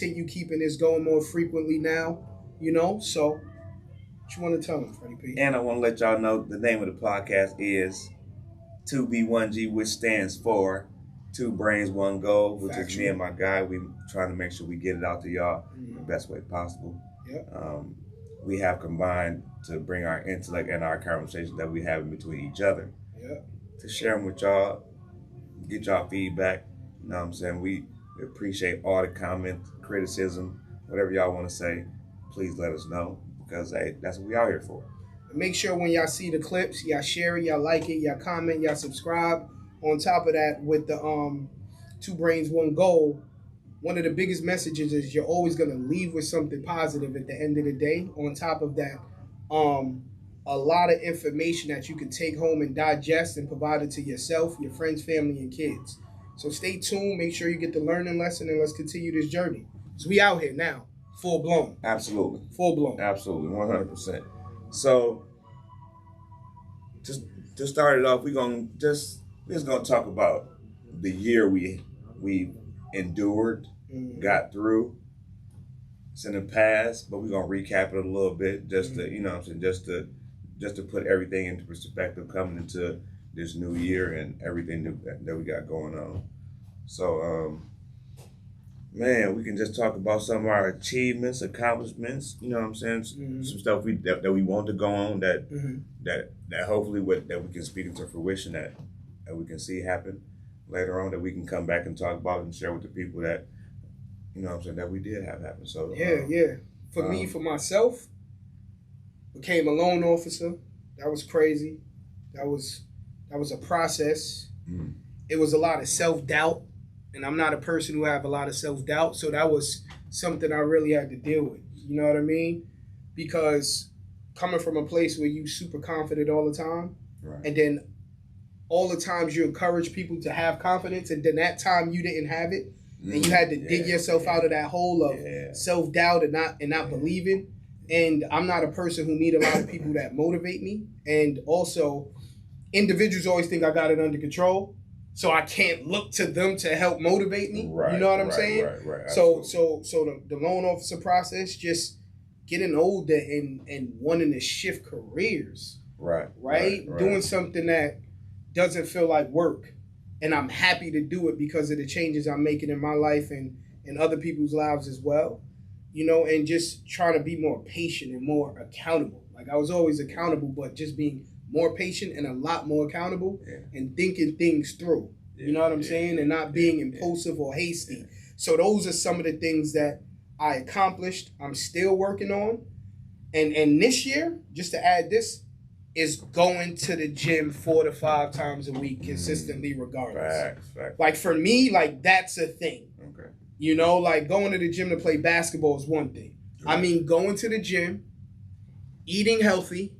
continue keeping this going more frequently now, So, what you want to tell them, Freddie P? And I want to let y'all know the name of the podcast is 2B1G, which stands for Two Brains, One Goal, which is me and my guy. We trying to make sure we get it out to y'all the best way possible. Yep. We have combined to bring our intellect and our conversation that we have in between each other to share them with y'all, get y'all feedback. You know what I'm saying? We appreciate all the comments, criticism, whatever y'all want to say. Please let us know because hey, that's what we out here for. Make sure when y'all see the clips, y'all share it, y'all like it, y'all comment, y'all subscribe. On top of that, with the Two Brains, One Goal, one of the biggest messages is you're always going to leave with something positive at the end of the day. On top of that, a lot of information that you can take home and digest and provide it to yourself, your friends, family, and kids. So stay tuned. Make sure you get the learning lesson, and let's continue this journey. So we out here now, full blown. Absolutely. Full blown. Absolutely, 100%. So, just to start it off, we're just gonna talk about the year we endured, got through. It's in the past, but we're gonna recap it a little bit, just to you know what I'm saying, just to put everything into perspective coming into this new year and everything that we got going on. So, man, we can just talk about some of our achievements, accomplishments. You know what I'm saying? Some stuff that we want to go on that hopefully that we can speak into fruition that we can see happen later on, that we can come back and talk about and share with the people that you know what I'm saying that we did have happen. So yeah. For me, for myself, became a loan officer. That was crazy. That was a process. It was a lot of self-doubt. And I'm not a person who have a lot of self-doubt. So that was something I really had to deal with. You know what I mean? Because coming from a place where you super confident all the time, and then all the times you encourage people to have confidence, and then that time you didn't have it, and you had to dig yourself out of that hole of self-doubt and not believing. And I'm not a person who need a lot of people that motivate me. And also, individuals always think I got it under control. So I can't look to them to help motivate me. You know what I'm saying? Right. So the loan officer process, just getting older and wanting to shift careers. Right. Doing something that doesn't feel like work. And I'm happy to do it because of the changes I'm making in my life and other people's lives as well. And just trying to be more patient and more accountable. Like I was always accountable, but just being more patient and a lot more accountable and thinking things through. You know what I'm saying? And not being impulsive or hasty. So those are some of the things that I accomplished. I'm still working on. And this year, just to add this, is going to the gym 4 to 5 times a week consistently regardless. Facts. Like for me, like that's a thing. Okay. Like going to the gym to play basketball is one thing. Right. I mean, going to the gym, eating healthy,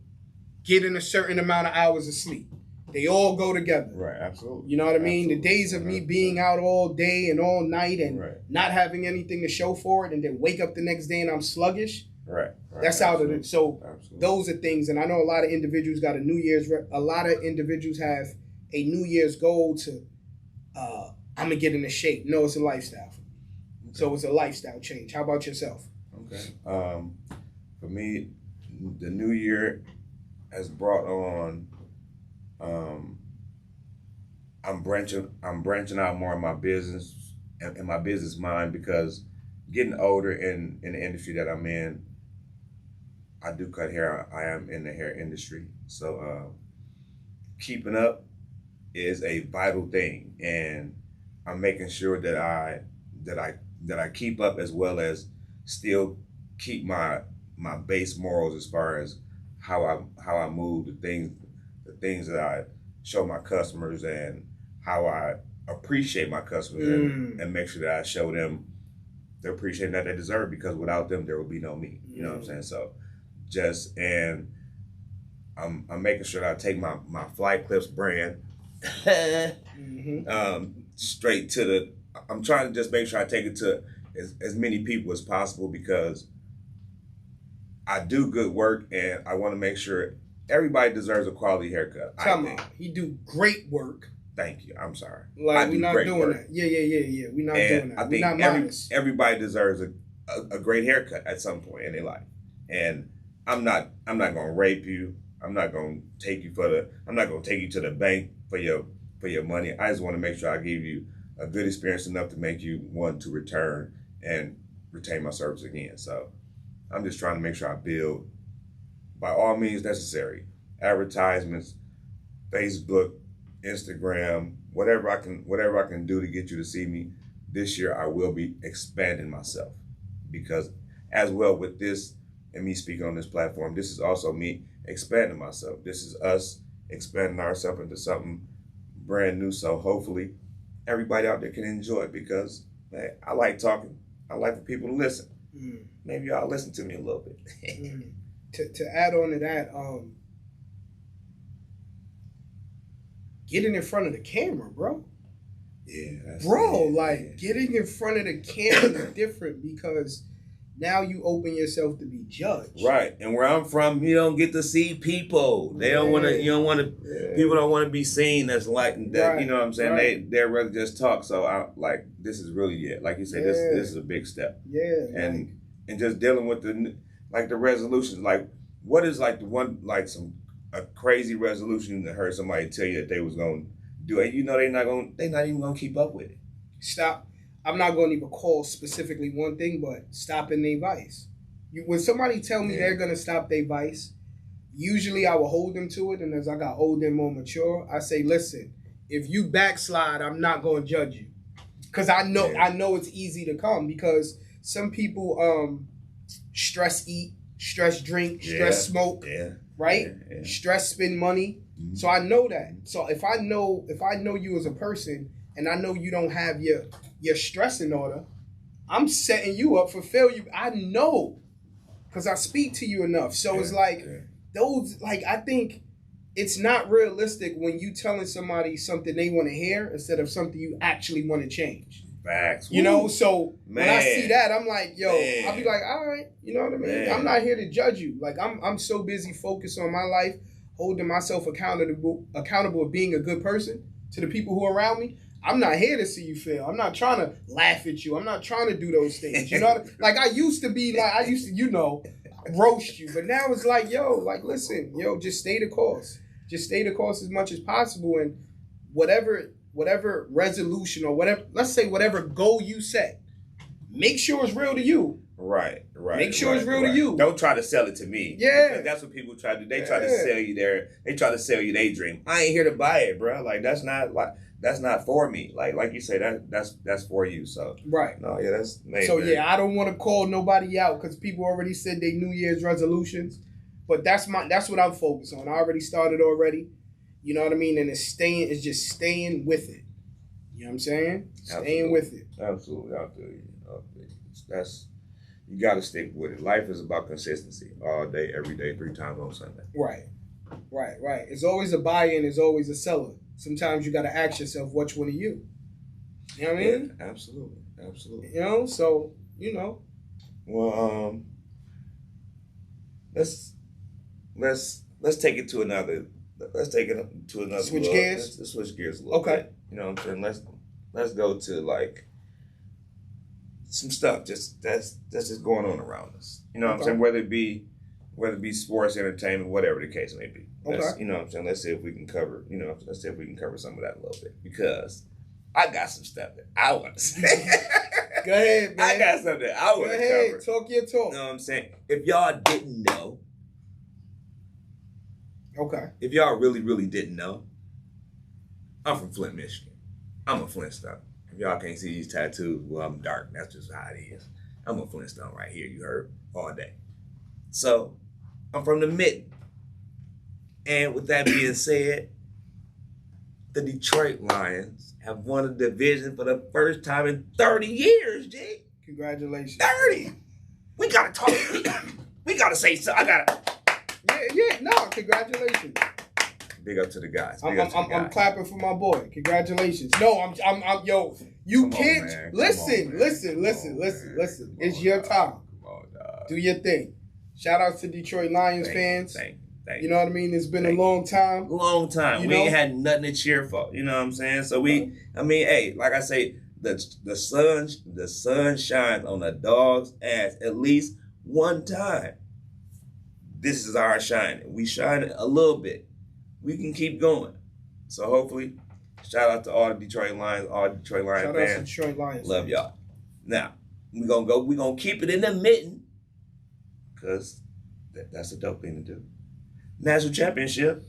getting a certain amount of hours of sleep. They all go together. Right, absolutely. You know what I mean? The days of me being out all day and all night and not having anything to show for it and then wake up the next day and I'm sluggish. Right. That's out of it. So those are things. And I know a lot of individuals got a lot of individuals have a New Year's goal to, I'm going to get into shape. No, it's a lifestyle. Okay. So it's a lifestyle change. How about yourself? Okay. For me, the new year has brought on. I'm branching out more in my business and my business mind because getting older in the industry that I'm in, I do cut hair. I am in the hair industry, so keeping up is a vital thing, and I'm making sure that I keep up as well as still keep my base morals as far as how I move, the things that I show my customers and how I appreciate my customers and make sure that I show them the appreciation that they deserve, because without them there would be no me. You know what I'm saying? So I'm making sure that I take my Fly Clips brand straight to I'm trying to just make sure I take it to as many people as possible, because I do good work and I want to make sure everybody deserves a quality haircut. Come on. He do great work. Thank you. I'm sorry. Like, we're not doing that. Yeah. We're not doing that. I think everybody deserves a great haircut at some point in their life. And I'm not gonna rape you. I'm not gonna take you to the bank for your money. I just want to make sure I give you a good experience enough to make you want to return and retain my service again. So I'm just trying to make sure I build, by all means necessary, advertisements, Facebook, Instagram, whatever I can do to get you to see me. This year I will be expanding myself, because as well with this and me speaking on this platform, this is also me expanding myself. This is us expanding ourselves into something brand new. So hopefully everybody out there can enjoy it, because man, I like talking. I like for people to listen. Maybe y'all listen to me a little bit. To add on to that, getting in front of the camera, bro. Yeah, getting in front of the camera is different, because now you open yourself to be judged. Right. And where I'm from, you don't get to see people. They don't want to, people don't want to be seen as like that. Right. You know what I'm saying? Right. They'd rather just talk. So this is really it. Like you said, this is a big step. Yeah. And just dealing with the resolutions. Like, what is like the one, like a crazy resolution that heard somebody tell you that they was going to do it? You know, they're not even going to keep up with it. Stop. I'm not going to even call specifically one thing, but stopping their vice. When somebody tell me they're going to stop their vice, usually I will hold them to it. And as I got older and more mature, I say, listen, if you backslide, I'm not going to judge you. Because I know it's easy to come, because some people stress eat, stress drink, stress smoke, right? Yeah. Stress spend money. Mm-hmm. So I know that. So if I know you as a person, and I know you don't have your stress in order, I'm setting you up for failure. I know, because I speak to you enough. So it's like those, like, I think it's not realistic when you telling somebody something they want to hear instead of something you actually want to change. Facts. You know, so when I see that, I'm like, yo, I'll be like, all right, you know what I mean? I'm not here to judge you. Like, I'm so busy focused on my life, holding myself accountable of being a good person to the people who are around me. I'm not here to see you fail. I'm not trying to laugh at you. I'm not trying to do those things. You know, like I used to, roast you. But now it's like, listen, just stay the course. Just stay the course as much as possible. And whatever resolution or whatever goal you set, make sure it's real to you. Right. Make sure it's real to you. Don't try to sell it to me. Yeah. Because that's what people try to do. They try to sell you their dream. I ain't here to buy it, bro. Like, that's not for me. Like you say, that's for you. So right. No, yeah, that's amazing. So I don't want to call nobody out, because people already said they New Year's resolutions, but that's what I'm focused on. I already started already. You know what I mean? And it's just staying with it. You know what I'm saying? Staying with it. Absolutely, I feel you. You got to stick with it. Life is about consistency, all day, every day, 3 times on Sunday. Right. It's always a buy-in. It's always a seller. Sometimes you got to ask yourself, which one are you? You know what I mean? Yeah, absolutely. You know, so, Well, let's take it to another. Switch gears? Let's switch gears a little bit. You know what I'm saying? Let's go to like some stuff that's just going on around us. You know what I'm saying? Whether it be sports, entertainment, whatever the case may be. You know what I'm saying? Let's see if we can cover, some of that a little bit, because I got some stuff that I want to say. Go ahead, man. I got something that I want to cover. Talk your talk. You know what I'm saying? If y'all didn't know. Okay. If y'all really, really didn't know, I'm from Flint, Michigan. I'm a Flintstone. If y'all can't see these tattoos, well, I'm dark. That's just how it is. I'm a Flintstone right here, you heard, all day. So, I'm from the Mitten. And with that being said, the Detroit Lions have won a division for the first time in 30 years, G. Congratulations. 30! We gotta talk. We gotta say something. No, congratulations. Big up to the guys. I'm clapping for my boy. Congratulations. No, I'm yo. You can't listen. It's your time. Come on, dog. Do your thing. Shout out to Detroit Lions fans. Thank you know what I mean? It's been a long time. Long time. We ain't had nothing to cheer for. You know what I'm saying? So hey, like I say, the sun shines on a dog's ass at least one time. This is our shining. We shine a little bit. We can keep going. So hopefully, shout out to all the Detroit Lions, all the Detroit Lions fans. Shout out to Detroit Lions. Love y'all. Now, we're gonna keep it in the mitten. Because that's a dope thing to do. National championship,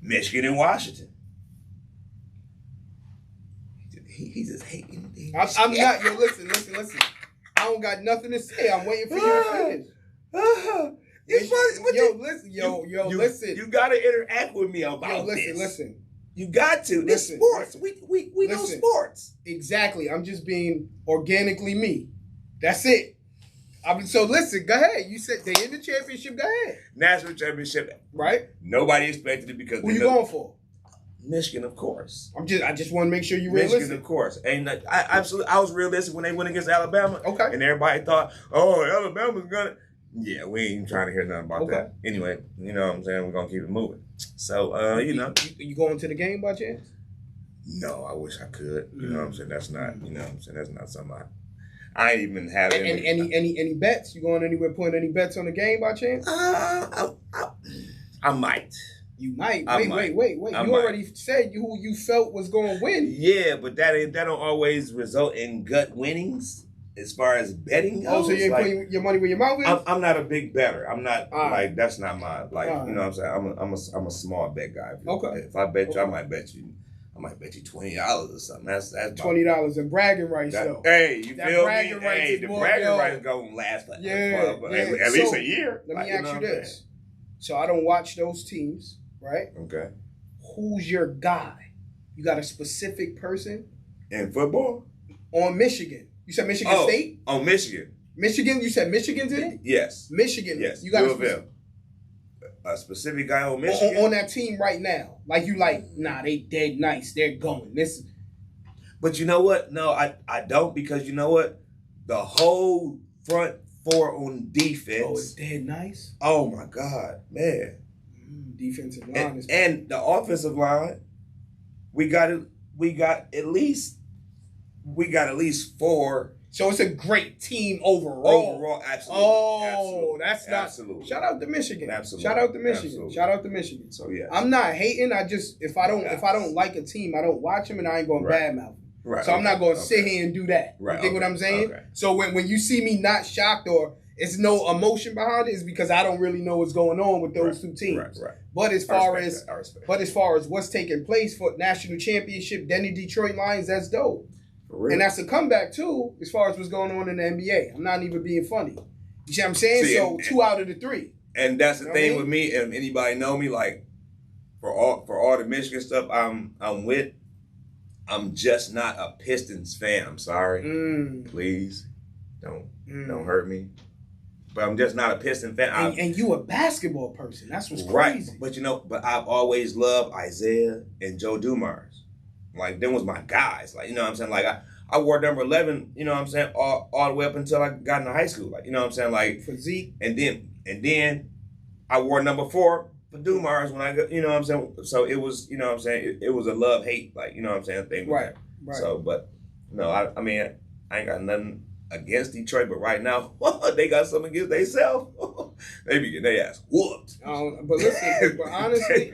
Michigan and Washington. He's just hating. I'm not. Yo, listen. I don't got nothing to say. I'm waiting for you to finish. Listen. You gotta interact with me about this. Listen. You got to. This sports. We know sports. Exactly. I'm just being organically me. That's it. So listen, go ahead. You said they in the championship. Go ahead. National championship, right? Nobody expected it because who you going for? Michigan, of course. I just want to make sure you realistic. Michigan, of course. And I was realistic when they went against Alabama. Okay. And everybody thought, oh, Alabama's gonna. Yeah, we ain't trying to hear nothing about that. Anyway, you know what I'm saying? We're gonna keep it moving. So, you know, you going to the game by chance? No, I wish I could. You know what I'm saying? That's not. You know what I'm saying? That's not something I ain't even have any bets? You going anywhere putting any bets on the game by chance? I might. You might. Wait. You already said who you felt was going to win. Yeah, but that don't always result in gut winnings as far as betting goes. Oh, so you ain't putting your money where your mouth is? I'm not a big better. I'm not that's not my you know what I'm saying? I'm a small bet guy. If I bet you, I might bet you $20 or something. That's $20 and bragging rights though. Hey, you feel me? Hey, the bragging rights gonna last at least a year. Let me ask you this. So I don't watch those teams, right? Okay. Who's your guy? You got a specific person? In football? On Michigan. You said Michigan State? On Michigan. Michigan? You said Michigan's in it? Yes. Michigan. Yes. You got a specific guy on Michigan? On that team right now. Like you they dead nice. They're going. But you know what? No, I don't, because you know what? The whole front four on defense. Oh, it's dead nice? Oh my God, man. Defensive line and the offensive line, we got at least 4. So it's a great team overall. Overall, absolutely. Oh, that's not. Absolutely. Shout out to Michigan. Absolutely. Shout out to Michigan. Absolutely. Shout out to Michigan. So yeah. I'm not hating. I just if I don't like a team, I don't watch them, and I ain't going to badmouth them. Right. So I'm not going to sit here and do that. Right. You think what I'm saying? Okay. So when you see me not shocked or it's no emotion behind it, it's because I don't really know what's going on with those two teams. Right. But as far as what's taking place for national championship, then the Detroit Lions, that's dope. And that's a comeback too, as far as what's going on in the NBA. I'm not even being funny. You see what I'm saying? So 2 out of the 3. And that's the thing with me. And anybody know me, like for all the Michigan stuff, I'm just not a Pistons fan. I'm sorry. Please don't hurt me. But I'm just not a Piston fan. And you a basketball person. That's what's Right. crazy. But I've always loved Isaiah and Joe Dumars. Like, them was my guys. Like, you know what I'm saying? Like, I wore number 11, you know what I'm saying, all the way up until I got into high school. Like, you know what I'm saying? Like, for Zeke. And then I wore number 4 for Dumars when I got, you know what I'm saying? So it was, you know what I'm saying, it was a love-hate, like, you know what I'm saying, thing. Right. So, but, no, I mean, I ain't got nothing against Detroit, but right now, they got something against themselves. They be getting their ass whooped. But listen, honestly,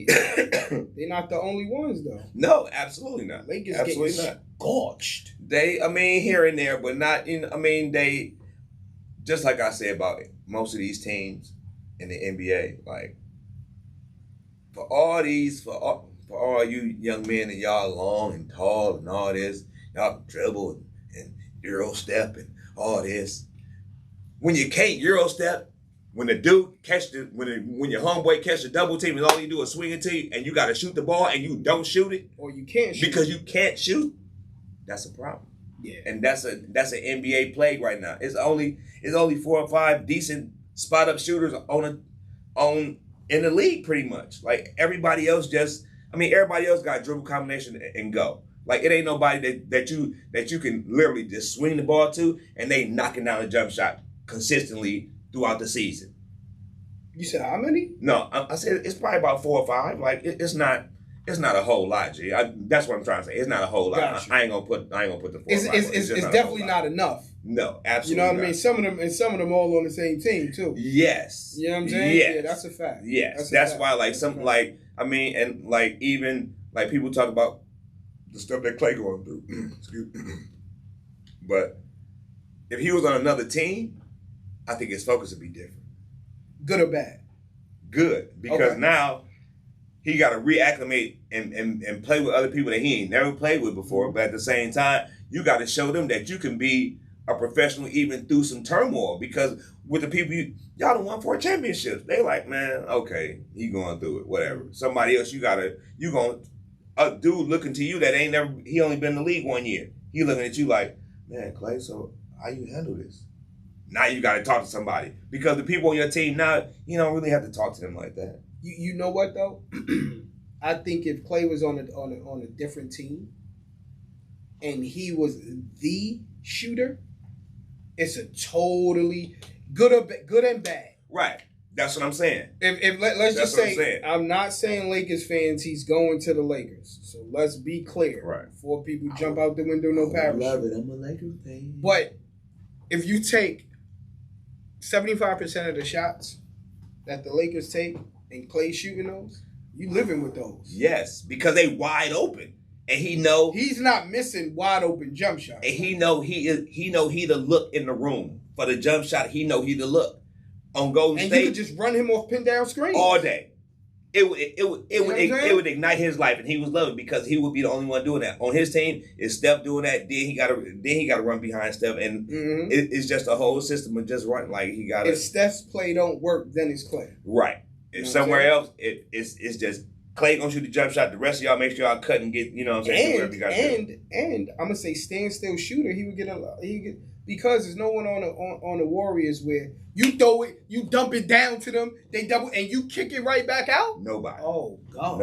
they're not the only ones though. No, absolutely not. Lakers absolutely getting not. Scorched. Here and there, but not in. They, just like I said about it, most of these teams in the NBA, like for all you young men and y'all long and tall and all this, y'all dribble and Euro step and all this. When you can't Euro step, when the dude when your homeboy catch the double team and all you do is swing it to you and you got to shoot the ball and you don't shoot it, or you can't shoot because you can't shoot, that's a problem. Yeah, and that's an NBA plague right now. It's only 4 or 5 decent spot up shooters in the league, pretty much. Like everybody else got dribble combination and go. Like it ain't nobody that you can literally just swing the ball to and they knocking down a jump shot consistently throughout the season. You said how many? No, I said it's probably about 4 or 5. Like it's not a whole lot, G. That's what I'm trying to say. It's not a whole lot. Gotcha. I ain't gonna put the 4 or 5. It's definitely not enough. No, absolutely. You know what not. I mean? Some of them all on the same team too. Yes. You know what I'm saying? Yes. Yeah, that's a fact. Yes. That's why and like even like people talk about the stuff that Clay going through. Excuse me. But if he was on another team, I think his focus would be different. Good or bad? Good. Because now he got to reacclimate and play with other people that he ain't never played with before. But at the same time, you got to show them that you can be a professional even through some turmoil. Because with the people y'all done won 4 championships, they like, man, okay, he going through it, whatever. Somebody else, a dude looking to you that he only been in the league 1 year. He looking at you like, man, Clay, so how you handle this? Now you got to talk to somebody because the people on your team now, you don't really have to talk to them like that. You know what though? I think if Clay was on a different team and he was the shooter, it's a totally good and bad. Right. That's what I'm saying. Let's just say, I'm not saying Lakers fans, he's going to the Lakers. So let's be clear. Right. Before people jump out the window, no parachute. I love it. I'm a Lakers fan. But if you take 75% of the shots that the Lakers take and Clay shooting those, you living with those. Yes, because they wide open. And he's not missing wide open jump shots. And he the look in the room. For the jump shot, he the look. On Golden State, and you could just run him off pin down screen all day. It would ignite his life, and he was loving because he would be the only one doing that. On his team, is Steph doing that? Then he got to run behind Steph, and it's just a whole system of just running. Like he got. If Steph's play don't work, then it's Clay. Right. If somewhere else, it's just Clay gonna shoot the jump shot. The rest of y'all make sure y'all cut and get. You know what I'm saying? And I'm gonna say standstill shooter. He would get because there's no one on the Warriors where you throw it, you dump it down to them, they double, and you kick it right back out. Nobody. Oh God.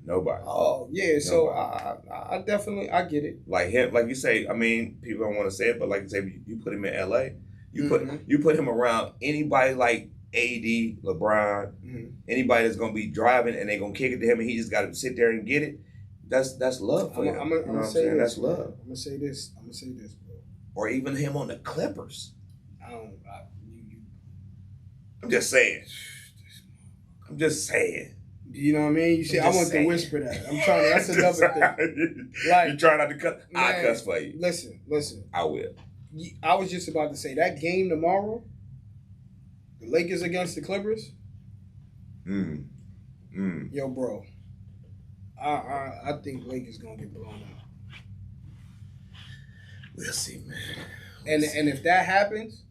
Nobody. Oh yeah. So I definitely get it. Like him, like you say. I mean, people don't want to say it, but like you say, you put him in LA. You put him around anybody like AD, LeBron, anybody that's gonna be driving and they gonna kick it to him, and he just got to sit there and get it. That's love for him. I'm gonna say this. That's love. I'm gonna say this, bro. Or even him on the Clippers. I'm just saying. You know what I mean? You see, I want to whisper that. I'm trying to. That's another thing. Like you try not to cuss. I cuss for you. Listen. I will. I was just about to say that game tomorrow, the Lakers against the Clippers. Yo, bro. I think Lakers gonna get blown out. We'll see, man. And if that happens,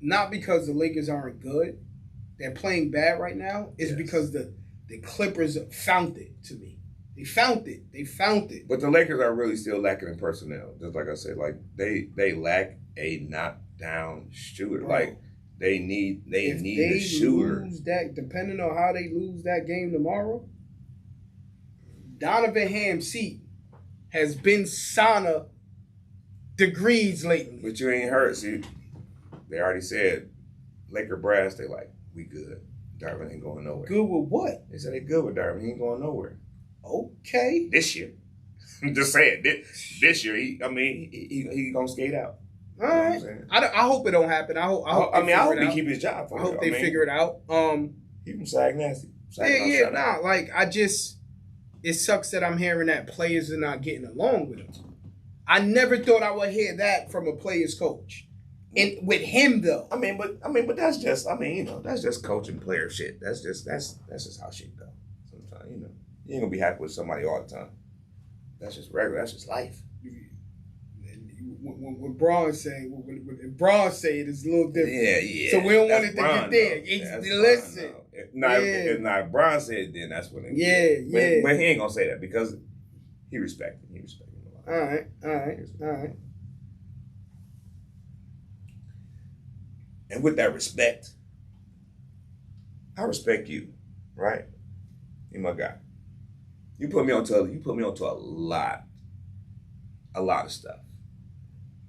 not because the Lakers aren't good, they're playing bad right now. It's because the Clippers found it to me. They found it. But the Lakers are really still lacking in personnel. Just like I said, like they lack a knockdown shooter. Bro, like they need a shooter. Lose that, depending on how they lose that game tomorrow, Donovan Ham's seat has been sauna degrees lately. But you ain't heard. See, they already said Laker brass. They like, we good. Darvin ain't going nowhere. Good with what? They said they good with Darvin. He ain't going nowhere. Okay. This year. I'm just saying. This year, he gonna skate out. All right. I hope it don't happen. I hope he keep his job. I hope they figure it out. He from Sag Nasty. It sucks that I'm hearing that players are not getting along with him. I never thought I would hear that from a player's coach. And with him though. But that's just that's just coaching player shit. That's just how shit go. Sometimes, you ain't gonna be happy with somebody all the time. That's just regular, that's just life. When Braun say it, it's a little different. Yeah. So we don't want it to get there. Listen. If Braun said it, then that's when it yeah. But he ain't gonna say that because he respected him a lot. All right. And with that respect, I respect you, right? You're my guy. You put me onto a lot of stuff.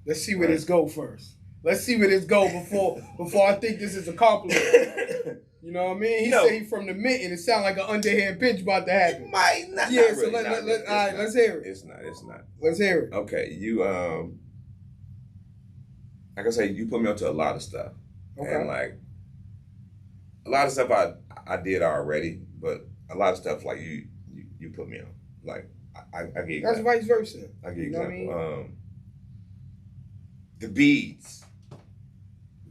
Let's see where this go first. Let's see where this go before I think this is a compliment. You know what I mean? He said he from the mint, and it sounds like an underhand pitch about to happen. It might not. Yeah, not so really, all right, let's hear it. It's not. Let's hear it. Okay, you like I say, you put me onto a lot of stuff. Okay. And like a lot of stuff I did already, but a lot of stuff like you put me on. Like I give you that's vice versa. I give you example. I mean? The beads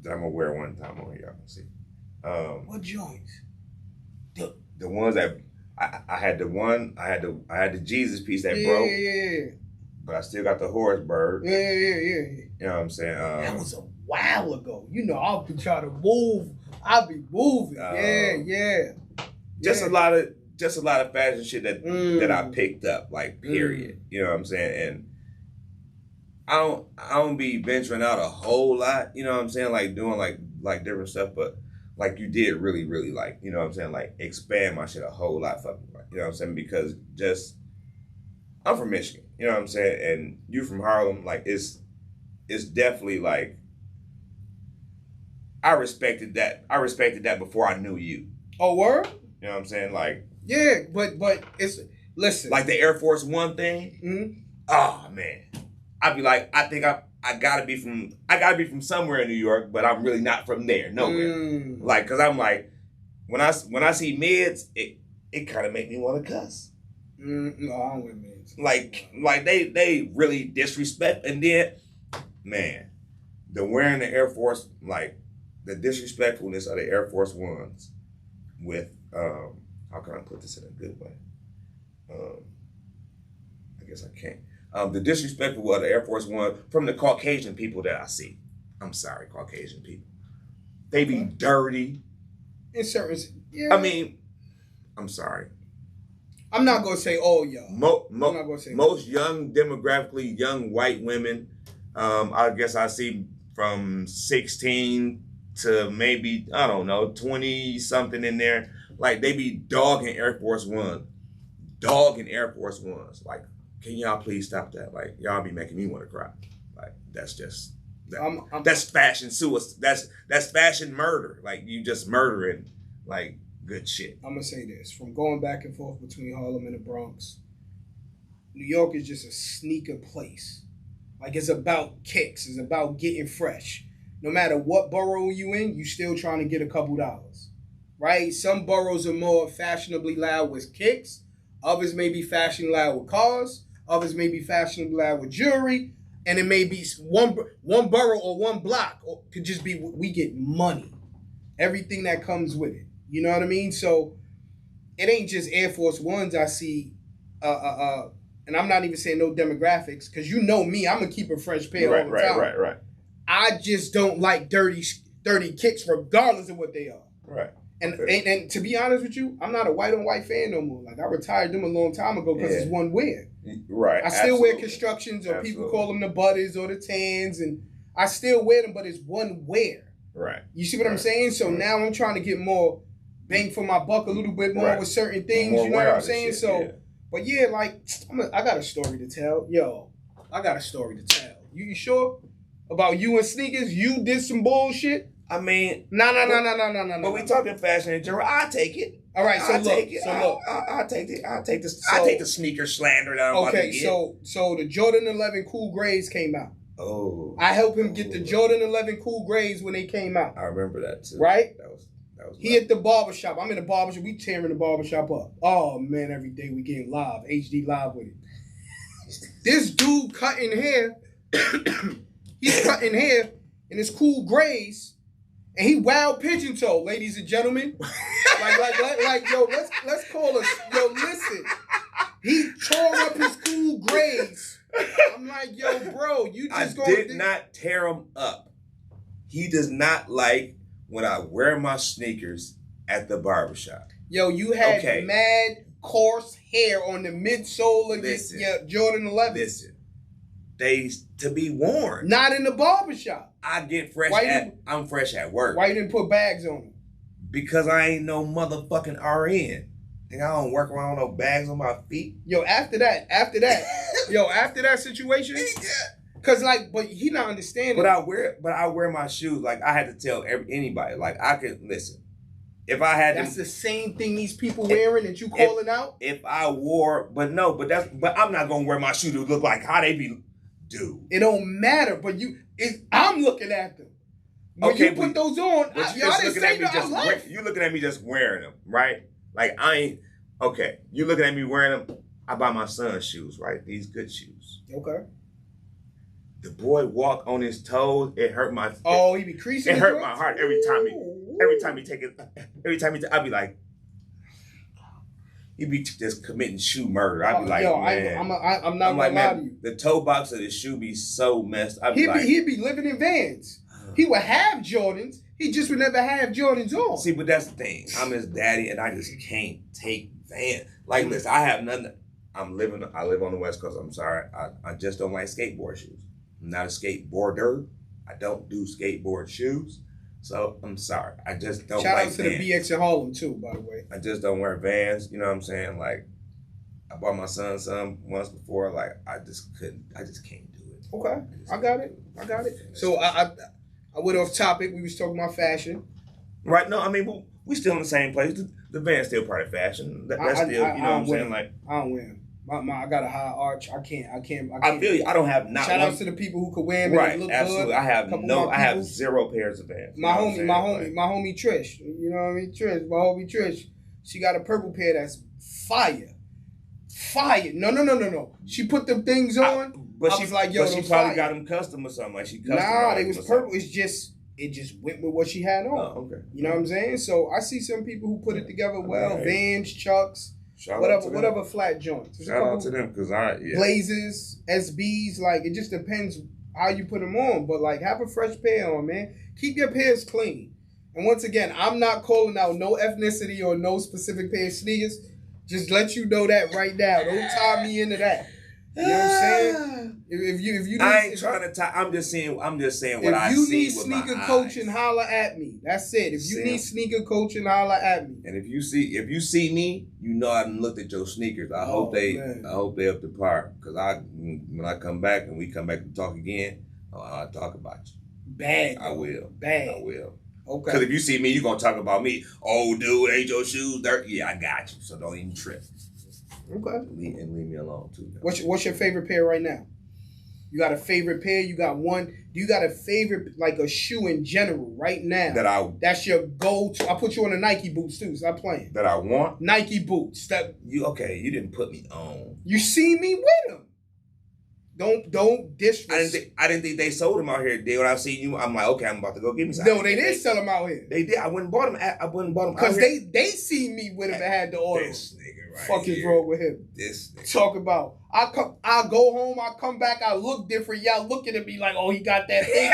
that I'm gonna wear one time on here, y'all can see. What joints? The ones that I had the Jesus piece that broke. Yeah. But I still got the horse bird. Yeah. You know what I'm saying? That was a while ago. You know, I'll be trying to move. I'll be moving. Yeah. Just a lot of fashion shit that I picked up, like period. You know what I'm saying? And I don't be venturing out a whole lot, you know what I'm saying? Like doing like different stuff, but like you did really, really like, you know what I'm saying? Like expand my shit a whole lot fucking right. You know what I'm saying? Because I'm from Michigan, you know what I'm saying? And you from Harlem, like it's definitely like I respected that before I knew you. Oh, word? You know what I'm saying? Like yeah, but it's listen. Like the Air Force One thing. Mm-hmm. Oh man. I'd be like, I think I gotta be from somewhere in New York, but I'm really not from there, nowhere. Like, cause I'm like, when I see mids, it kind of make me want to cuss. No, I don't wear mids. Like they really disrespect, and then, man, the wearing the Air Force, like the disrespectfulness of the Air Force Ones, with how can I put this in a good way? I guess I can't. The disrespectful of the Air Force One from the Caucasian people that I see. I'm sorry, Caucasian people. They be dirty. In certain, yeah. I mean, I'm sorry. I'm not gonna say all y'all. I'm not gonna say most demographically young white women. I guess I see from 16 to maybe 20 something in there. Like they be dogging Air Force One, Like, can y'all please stop that? Like, y'all be making me want to cry. Like, that's just that's fashion suicide. That's fashion murder. Like, you just murdering like good shit. I'm gonna say this: from going back and forth between Harlem and the Bronx, New York is just a sneaker place. Like, it's about kicks. It's about getting fresh. No matter what borough you in, you still trying to get a couple dollars, right? Some boroughs are more fashionably loud with kicks. Others may be fashionably loud with cars. Others may be fashionably loud with jewelry. And it may be one borough or one block. Or could just be we get money. Everything that comes with it. You know what I mean? So it ain't just Air Force Ones I see. And I'm not even saying no demographics. Because you know me. I'm going to keep a fresh pair all the time. Right. I just don't like dirty kicks regardless of what they are. Right. And to be honest with you, I'm not a white on white fan no more. Like, I retired them a long time ago because it's one wear. Right. I still wear constructions, or people call them the butters or the tans, and I still wear them, but it's one wear. Right. You see what I'm saying? So now I'm trying to get more bang for my buck a little bit more with certain things. You know what I'm saying? But yeah, like I got a story to tell. Yo, I got a story to tell. You sure about you and sneakers? You did some bullshit. I mean, no. But we talking fashion in general. I take it. All right, so I take the sneaker slander that I'm about to get. So the Jordan 11 Cool Grays came out. Oh. I helped him get the Jordan 11 Cool Grays when they came out. I remember that too. Right? That was he at the barbershop. I'm in the barbershop. We tearing the barbershop up. Oh man, every day we getting live, HD live with it. This dude cutting hair. He's cutting hair in his Cool Grays. And he wild pigeon toe, ladies and gentlemen. like, yo, let's call us. Yo, listen. He tore up his Cool Grays. I'm like, yo, bro, you just I did not tear him up. He does not like when I wear my sneakers at the barbershop. Yo, you had mad coarse hair on the midsole of this Jordan 11. Listen, they to be worn. Not in the barbershop. I get fresh I'm fresh at work. Why you didn't put bags on them? Because I ain't no motherfucking RN. And I don't work around with no bags on my feet. Yo, after that situation, Cause like, but he not understanding. But I wear my shoes. Like I had to tell anybody. Like I could listen. If I had that's the same thing these people wearing that you calling out. If I wore, but I'm not gonna wear my shoe to look like how they be. Dude, it don't matter. But I'm looking at them. When you put those on, y'all didn't say that. You looking at me just wearing them, right? Like I ain't okay. You looking at me wearing them. I buy my son shoes, right? These good shoes. Okay. The boy walk on his toes. It hurt my. Oh, he be creasing. It hurt my heart every time he take it. I be like, he be just committing shoe murder. I be like, man, I'm not gonna lie to you. The toe box of the shoe be so messed. He'd be living in Vans. He would have Jordans. He just would never have Jordans on. See, but that's the thing. I'm his daddy, and I just can't take Vans. Like, listen, I have nothing. I live on the West Coast. I'm sorry. I just don't like skateboard shoes. I'm not a skateboarder. I don't do skateboard shoes. So I'm sorry. I just don't Shout like out to Vans. the BX in Harlem too, by the way. I just don't wear Vans. You know what I'm saying? Like, I bought my son some once before. Like, I just can't do it. Okay, I got it. So I went off topic. We was talking about fashion. Right? No, I mean we still in the same place. The Vans still part of fashion. That's still, you know what I'm saying? Like, I don't wear them. I got a high arch. I can't. I feel you. I don't have not. Shout out to the people who could wear them. Right, and look absolutely. good. I have 0 pairs of Vans. My homie Trish. You know what I mean? My homie Trish. She got a purple pair that's fire. No. She put them things on. But she probably got them custom or something. Like she custom. Nah, they was purple. It just went with what she had on. Oh, okay. You know what I'm saying? So I see some people who put it together well. Right. Vans, Chucks. Whatever flat joints. Shout out to them because Blazers, SBs, like it just depends how you put them on. But like have a fresh pair on, man. Keep your pairs clean. And once again, I'm not calling out no ethnicity or no specific pair of sneakers. Just let you know that right now. Don't tie me into that. You know what I'm saying? If you I ain't trying to tie. I'm just saying what I see. If you need sneaker coaching, holler at me. That's it. If you need sneaker coaching, holler at me. And if you see me, you know I done looked at your sneakers. I hope they up to par. Because when I come back and we come back to talk again, I'll talk about you. Bad. I will. Bad. I will. Okay. Because if you see me, you gonna talk about me. Oh, dude, ain't your shoes dirty? Yeah, I got you. So don't even trip. Okay. And leave me alone too. What's your favorite pair right now? You got a favorite pair? You got one? Do you got a favorite, like a shoe in general right now? That's your go-to. I put you on the Nike boots too. Stop playing. That I want? Nike boots. You didn't put me on. You see me with them. Don't disrespect. I didn't think they sold them out here. When I see you, I'm like, okay, I'm about to go get me some. No, they did sell them out here. They did. I went and bought them. Because they see me with them and had the order. This nigga right fuck is wrong with him? This nigga. Talk about. I go home. I come back. I look different. Y'all looking at me like, oh, he got that thing.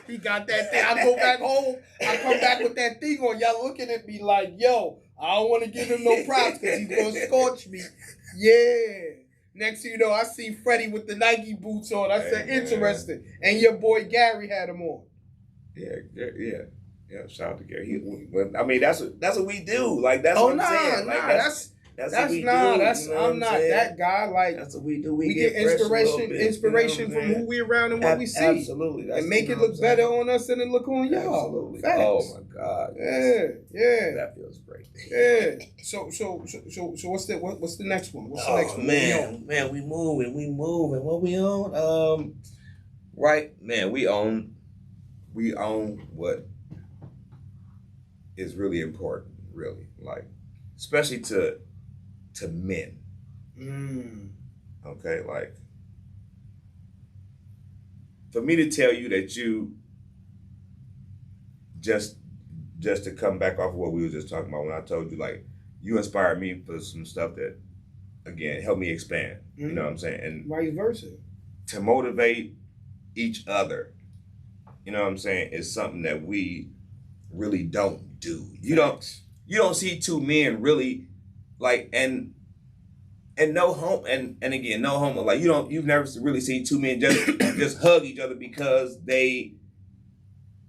He got that thing. I go back home. I come back with that thing on. Y'all looking at me like, yo, I don't want to give him no props because he's gonna scorch me. Yeah. Next thing you know, I see Freddie with the Nike boots on. I said, interesting. And your boy Gary had them on. Yeah. Shout out to Gary. I mean, that's what we do. Like that's what I'm saying. Like, that's what we do. I'm not that guy. Like that's what we do. We get inspiration from who we around and what we see. Absolutely. And make it look better on us than it look on y'all. Absolutely. Facts. Oh my God. Yeah. That feels great. Yeah. So what's the next one? What's the next one? Man, we moving. What we on? Right, man, we own what is really important, really, like, especially to men. Okay, like, for me to tell you that you just to come back off of what we were just talking about when I told you, like, you inspired me for some stuff that, again, helped me expand. You know what I'm saying? And vice versa. To motivate each other, you know what I'm saying, is something that we really don't do. You don't see two men really, like, and no homo, and again, no homo, like, you've never really seen two men just hug each other because they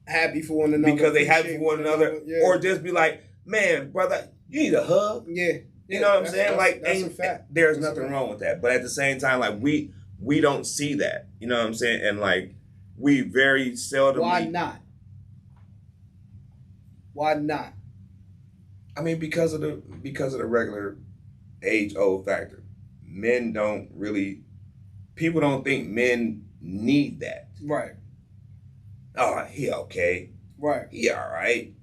happy for one another. Yeah. Or just be like, man, brother, you need a hug. Yeah. You know what I'm saying? Like, that's a fact. There's nothing wrong with that. But at the same time, like, we we don't see that. You know what I'm saying? And like we very seldom. Why not? Why not? I mean, because of the regular age-old factor. Men don't really. People don't think men need that. Right. Oh, he okay. Right. He all right.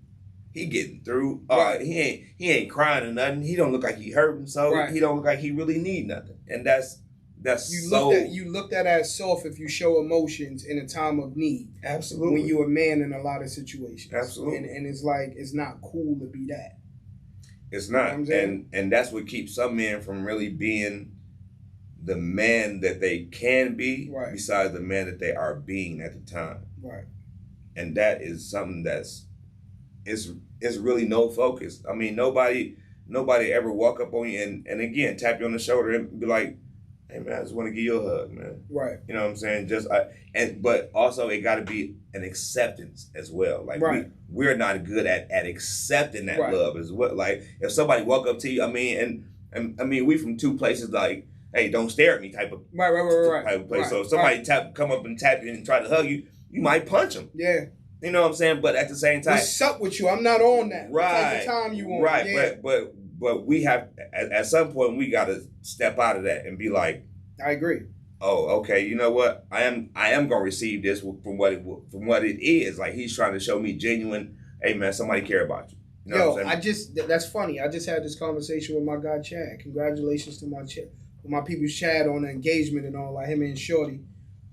He getting through. Right. He ain't crying or nothing. He don't look like he hurting, so right. he don't look like he really need nothing. And that's you looked at as soft if you show emotions in a time of need. Absolutely. When you're a man in a lot of situations. Absolutely. And it's like it's not cool to be that. It's not. You know what I'm and that's what keeps some men from really being the man that they can be, right. besides the man that they are being at the time. Right. And that is something it's really no focus. I mean, nobody ever walk up on you and again tap you on the shoulder and be like, hey man, I just want to give you a hug, man. Right. You know what I'm saying? But also it got to be an acceptance as well. Like right. we're not good at accepting that right. love as well. Like if somebody walk up to you, I mean, and I mean we from two places like, hey, don't stare at me type of type of place. Right. So if somebody come up and tap you and try to hug you, you might punch them. Yeah. You know what I'm saying? But at the same time, what's up with you? I'm not on that. Right. Take the time you want. Right. Yeah. But we have at some point we got to step out of that and be like, I agree. Oh, okay. You know what? I am gonna receive this from what it is. Like he's trying to show me genuine. Hey man, somebody care about you. You know what I'm saying? That's funny. I just had this conversation with my guy Chad. Congratulations to my people's Chad on the engagement and all, like him and Shorty.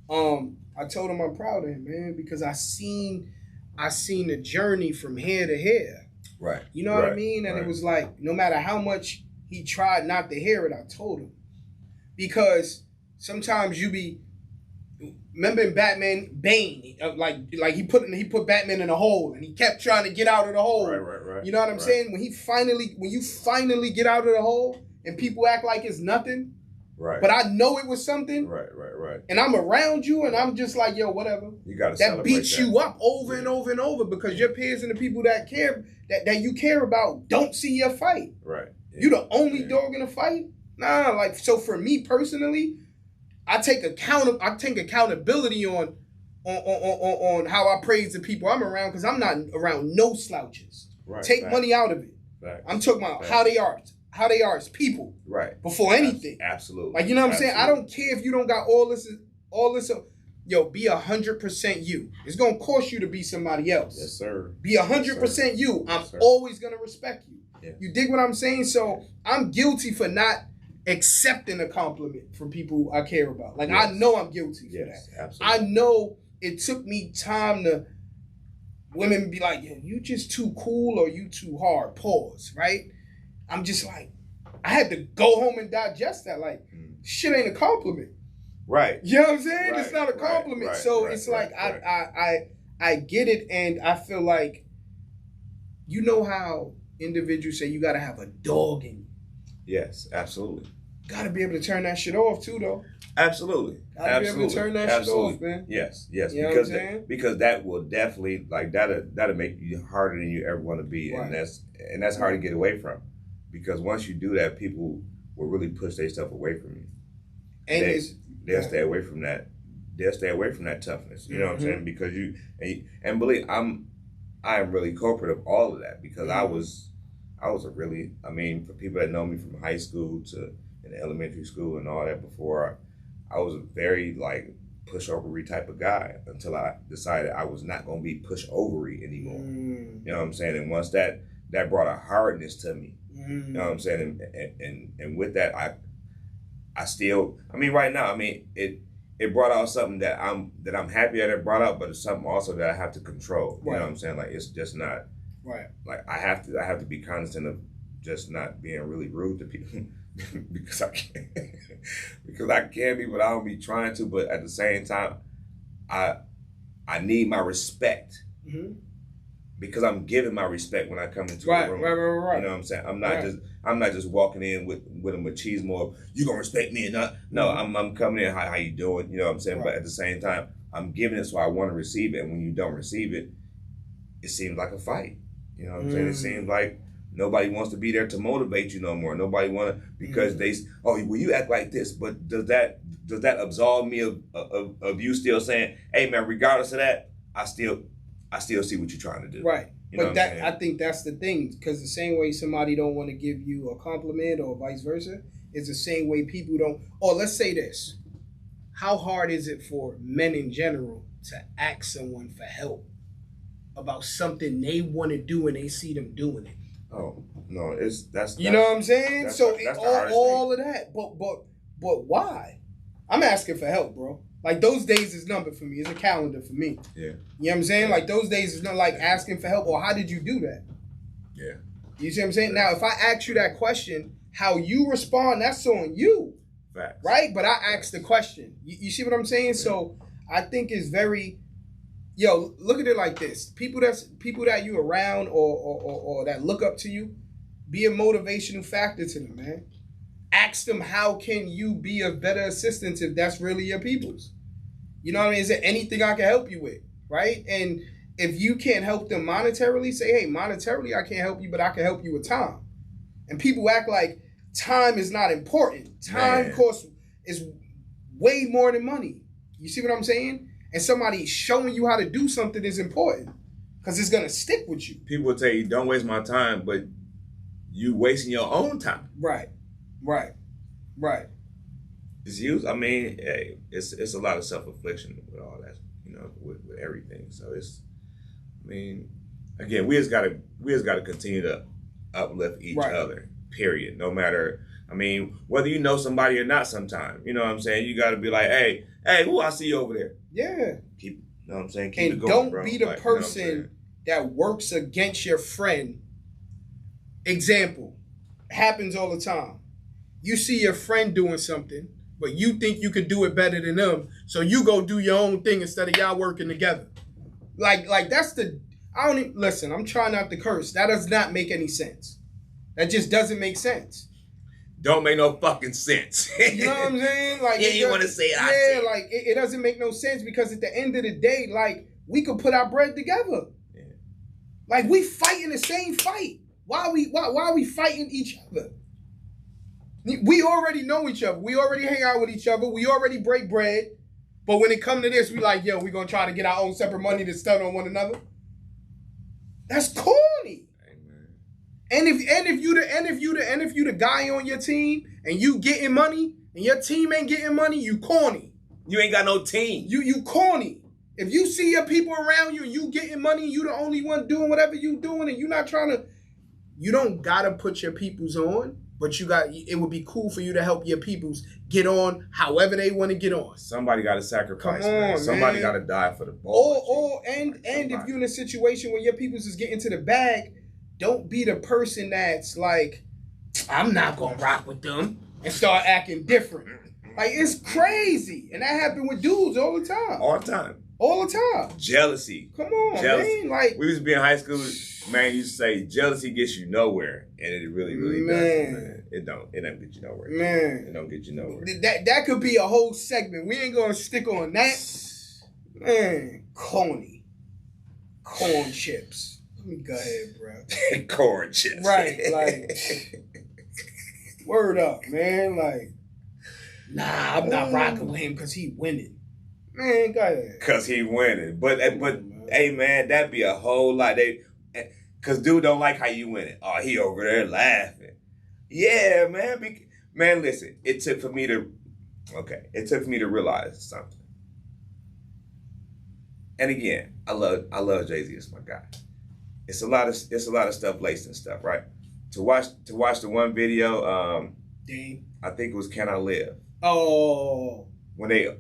I told him I'm proud of him, man, because I seen the journey from here to here. Right. You know what I mean? And it was like, no matter how much he tried not to hear it, I told him. Because sometimes remember in Batman, Bane, like he put Batman in a hole and he kept trying to get out of the hole. Right. You know what I'm saying? When you finally get out of the hole and people act like it's nothing. Right. But I know it was something. Right. And I'm around you and I'm just like, yo, whatever. You gotta that beats you up over and over and over because your peers and the people that care that you care about don't see your fight. Right. Yeah. You the only dog in the fight? Nah, like so for me personally, I take accountability on how I praise the people I'm around because I'm not around no slouches. Right. Take money out of it. Facts. I'm talking about how they are as people. Right. Before anything. Absolutely. Like, you know what I'm saying? I don't care if you don't got all this. Yo, be 100% you. It's going to cost you to be somebody else. Yes, sir. Be 100% you. I'm always going to respect you. Yes. You dig what I'm saying? So I'm guilty for not accepting a compliment from people I care about. Like, I know I'm guilty for that. Absolutely. I know it took me time to women be like, yo, you just too cool or you too hard. Pause, right? I'm just like, I had to go home and digest that. Like, shit ain't a compliment. Right. You know what I'm saying? Right. It's not a compliment. Right. So it's like, I get it. And I feel like, you know how individuals say you got to have a dog in you. Yes, absolutely. Got to be able to turn that shit off too, though. Absolutely. Got to be able to turn that shit off, man. Yes. You know what I'm saying? Because that will definitely, like, that'll make you harder than you ever want to be. Right. And that's hard to get away from. Because once you do that, people will really push their stuff away from you. And they'll stay away from that. They'll stay away from that toughness. You know what I'm saying? Because and believe I am really culprit of all of that because I was a really, I mean, for people that know me from high school to in elementary school and all that before, I was a very like pushovery type of guy until I decided I was not going to be pushovery anymore. You know what I'm saying? And once that brought a hardness to me. You know what I'm saying? And with that, I still, I mean, right now, I mean, it brought out something that I'm happy that it brought out, but it's something also that I have to control. You know what I'm saying? Like, it's just not, like, I have to be cognizant of just not being really rude to people because I can be, but I don't be trying to, but at the same time, I need my respect. Because I'm giving my respect when I come into the room. Right. You know what I'm saying? I'm not just walking in with a machismo of, you gonna respect me or not. No, I'm coming in, how you doing? You know what I'm saying? But at the same time, I'm giving it so I want to receive it. And when you don't receive it, it seems like a fight. You know what I'm saying? It seems like Nobody wants to be there to motivate you no more. Nobody want to, because well, you act like this, but does that absolve me of you still saying, hey man, regardless of that, I still see what you're trying to do. Right. You know but I think that's the thing, because the same way somebody don't want to give you a compliment or vice versa is the same way people don't. Or let's say this: how hard is it for men in general to ask someone for help about something they want to do and they see them doing it? Oh no, that's you know what I'm saying. That's so that's all of that, but why? I'm asking for help, bro. Like those days is numbered for me. It's a calendar for me. Yeah. You know what I'm saying? Like those days is not like asking for help or how did you do that? Yeah. You see what I'm saying? Now, if I ask you that question, how you respond, that's on you. Facts. Right? But I asked the question. You see what I'm saying? Yeah. So I think it's very, look at it like this. People that you around or that look up to you, be a motivational factor to them, man. Ask them, how can you be a better assistant if that's really your people's? You know what I mean? Is there anything I can help you with? Right? And if you can't help them monetarily, say, hey, monetarily I can't help you, but I can help you with time. And people act like time is not important. Time costs is way more than money. You see what I'm saying? And somebody showing you how to do something is important because it's going to stick with you. People will tell you, don't waste my time, but you wasting your own time. Right. It's used. I mean, hey, it's a lot of self-affliction with all that, with everything. So it's, I mean, again, we just gotta continue to uplift each other. Period. No matter, I mean, whether you know somebody or not, sometime, you know what I'm saying. You got to be like, hey, who I see you over there. Yeah. Keep, you know what I'm saying. Keep and it going, don't bro. be the person that works against your friend. Example, happens all the time. You see your friend doing something, but you think you could do it better than them, so you go do your own thing instead of y'all working together. Like that's the, I don't even, listen, I'm trying not to curse. That does not make any sense. That just doesn't make sense. Don't make no fucking sense. You know what I'm saying? Like, yeah, you want to say it, I say it. Like, it doesn't make no sense because at the end of the day, like, we could put our bread together. Yeah. Like, we fighting the same fight. Why are we fighting each other? We already know each other. We already hang out with each other. We already break bread. But when it come to this, we like, yo, we gonna try to get our own separate money to stun on one another. That's corny. Amen. And if you the guy on your team and you getting money and your team ain't getting money, you corny. You ain't got no team. You corny. If you see your people around you and you getting money, you the only one doing whatever you doing, and you not trying to. You don't gotta put your peoples on. But it would be cool for you to help your peoples get on however they want to get on. Somebody got to sacrifice, man. Somebody got to die for the ball. And if you're in a situation where your peoples is getting to the bag, don't be the person that's like, I'm not going to rock with them and start acting different. Like, it's crazy. And that happened with dudes all the time. All the time. Jealousy. Come on, man. Like, we used to be in high school, man, you used to say jealousy gets you nowhere. And it really, really doesn't, man. It don't get you nowhere. Man. It don't get you nowhere. That could be a whole segment. We ain't gonna stick on that. Man, corny. Corn chips. Let me go ahead, bro. Corn chips. Right, like, word up, man. Like, nah, I'm not rocking with him because he winning. Man, go ahead. Because he winning. But hey, man, that'd be a whole lot. Because dude don't like how you winning. Oh, he over there laughing. Yeah, man. Man, listen, it took for me to realize something. And again, I love Jay-Z. It's my guy. It's a lot of stuff laced and stuff, right? To watch the one video, I think it was Can I Live? Oh. When they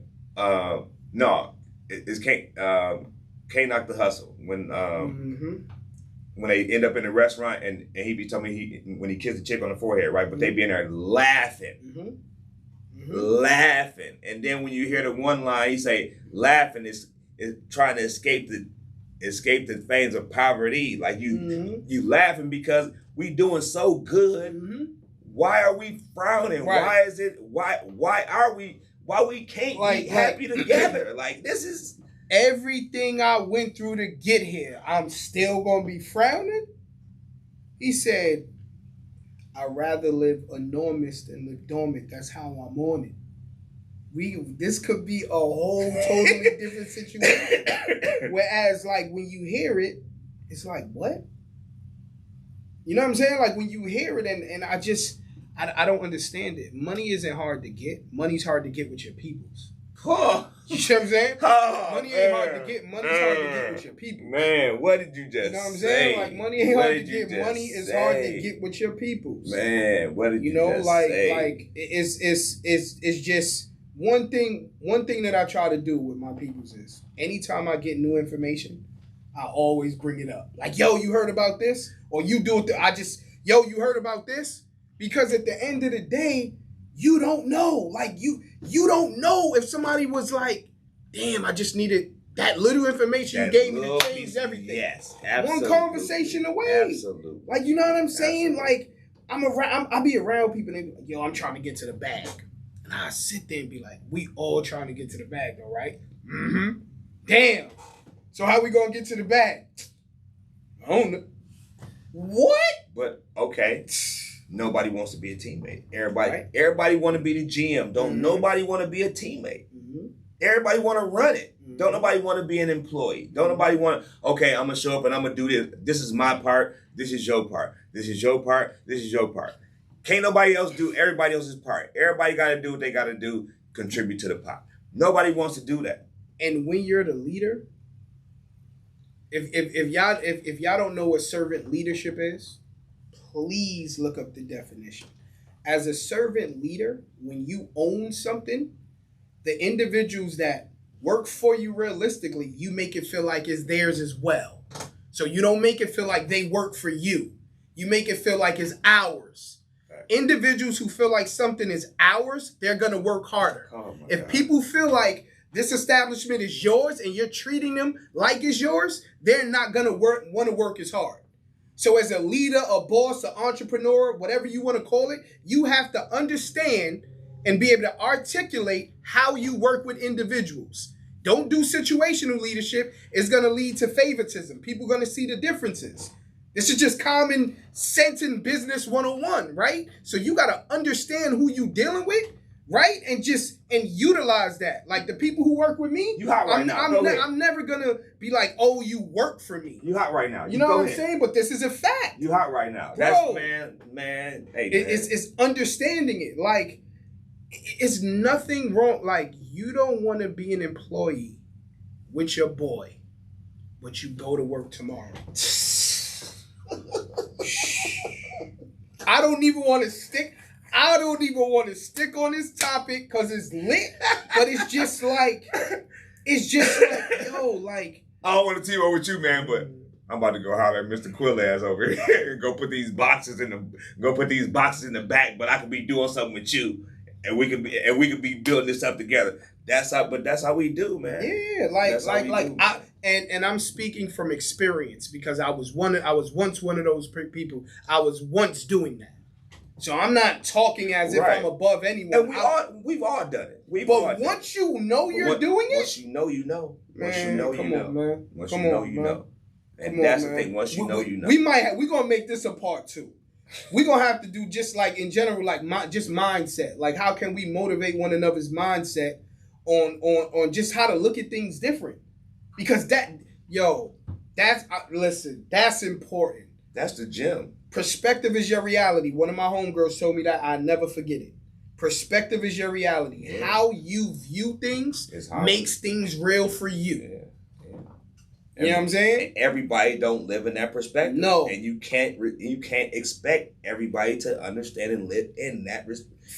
no, it's Can't Knock the Hustle. When they end up in the restaurant and he be telling me when he kissed the chick on the forehead, right? But they be in there laughing. Laughing. And then when you hear the one line, he say, laughing is trying to escape the pains of poverty. Like you laughing because we doing so good. Why are we frowning? Right. Why we can't be happy together? Like, this is everything I went through to get here. I'm still gonna be frowning. He said, I'd rather live enormous than live dormant. That's how I'm on it. This could be a whole totally different situation. Whereas, like, when you hear it, it's like, what? You know what I'm saying? Like, when you hear it, and I don't understand it. Money isn't hard to get. Money's hard to get with your peoples. Oh. You know what I'm saying? Oh, money ain't hard to get. Money's hard to get with your people. Man, what did you just say? You know what I'm saying? Like, money ain't hard to get. Money is hard to get with your peoples. Man, what did you just say? Like it's just one thing that I try to do with my peoples is anytime I get new information, I always bring it up. Like, yo, you heard about this? Or you do it. You heard about this? Because at the end of the day, you don't know. Like, you don't know if somebody was like, damn, I just needed that little information you gave me to change everything. Yes, absolutely. One conversation away. Absolutely. Like, you know what I'm saying? Absolutely. Like, I be around people and they be like, yo, I'm trying to get to the bag. And I sit there and be like, we all trying to get to the bag though, right? Mm-hmm. Damn. So how we gonna get to the bag? I don't know. What? But, okay. Nobody wants to be a teammate. Everybody want to be the GM. Don't nobody want to be a teammate. Mm-hmm. Everybody want to run it. Mm-hmm. Don't nobody want to be an employee. Don't nobody want to, okay, I'm going to show up and I'm going to do this. This is my part. This is your part. This is your part. This is your part. Can't nobody else do everybody else's part. Everybody got to do what they got to do, contribute to the pot. Nobody wants to do that. And when you're the leader, if y'all don't know what servant leadership is, please look up the definition. As a servant leader, when you own something, the individuals that work for you realistically, you make it feel like it's theirs as well. So you don't make it feel like they work for you. You make it feel like it's ours. Right. Individuals who feel like something is ours, they're going to work harder. If people feel like this establishment is yours and you're treating them like it's yours, they're not going to want to work as hard. So as a leader, a boss, an entrepreneur, whatever you want to call it, you have to understand and be able to articulate how you work with individuals. Don't do situational leadership. It's going to lead to favoritism. People are going to see the differences. This is just common sense in business 101, right? So you got to understand who you dealing with, right? And utilize that. Like the people who work with me, you hot right now. I'm never gonna be like, oh, you work for me. You hot right now. You know what I'm saying? But this is a fact. You hot right now. Bro, that's man. Hey, it's understanding it. Like, it's nothing wrong. Like, you don't want to be an employee with your boy, but you go to work tomorrow. I don't even want to stick on this topic because it's lit, but it's just like, yo, like. I don't want to team up with you, man, but I'm about to go holler at Mr. Quill ass over here and go put these boxes in the back, but I could be doing something with you, and we could be building this up together. That's how we do, man. Yeah, and I'm speaking from experience because I was once one of those people. I was once doing that. So I'm not talking as if I'm above anyone. And we've all done it. Once you know you're doing it, once you know, you know. Once you know, you know. Man. Once you know, you know. And that's the thing. Once you know, you know. We're gonna make this a part 2. We're gonna have to do just like in general, like just mindset. Like, how can we motivate one another's mindset on just how to look at things different? Because that's important. That's the gem. Perspective is your reality. One of my homegirls told me that. I never forget it. Perspective is your reality. Yeah. How you view things makes things real for you. Yeah. You know what I'm saying? Everybody don't live in that perspective. No. And you can't expect everybody to understand and live in that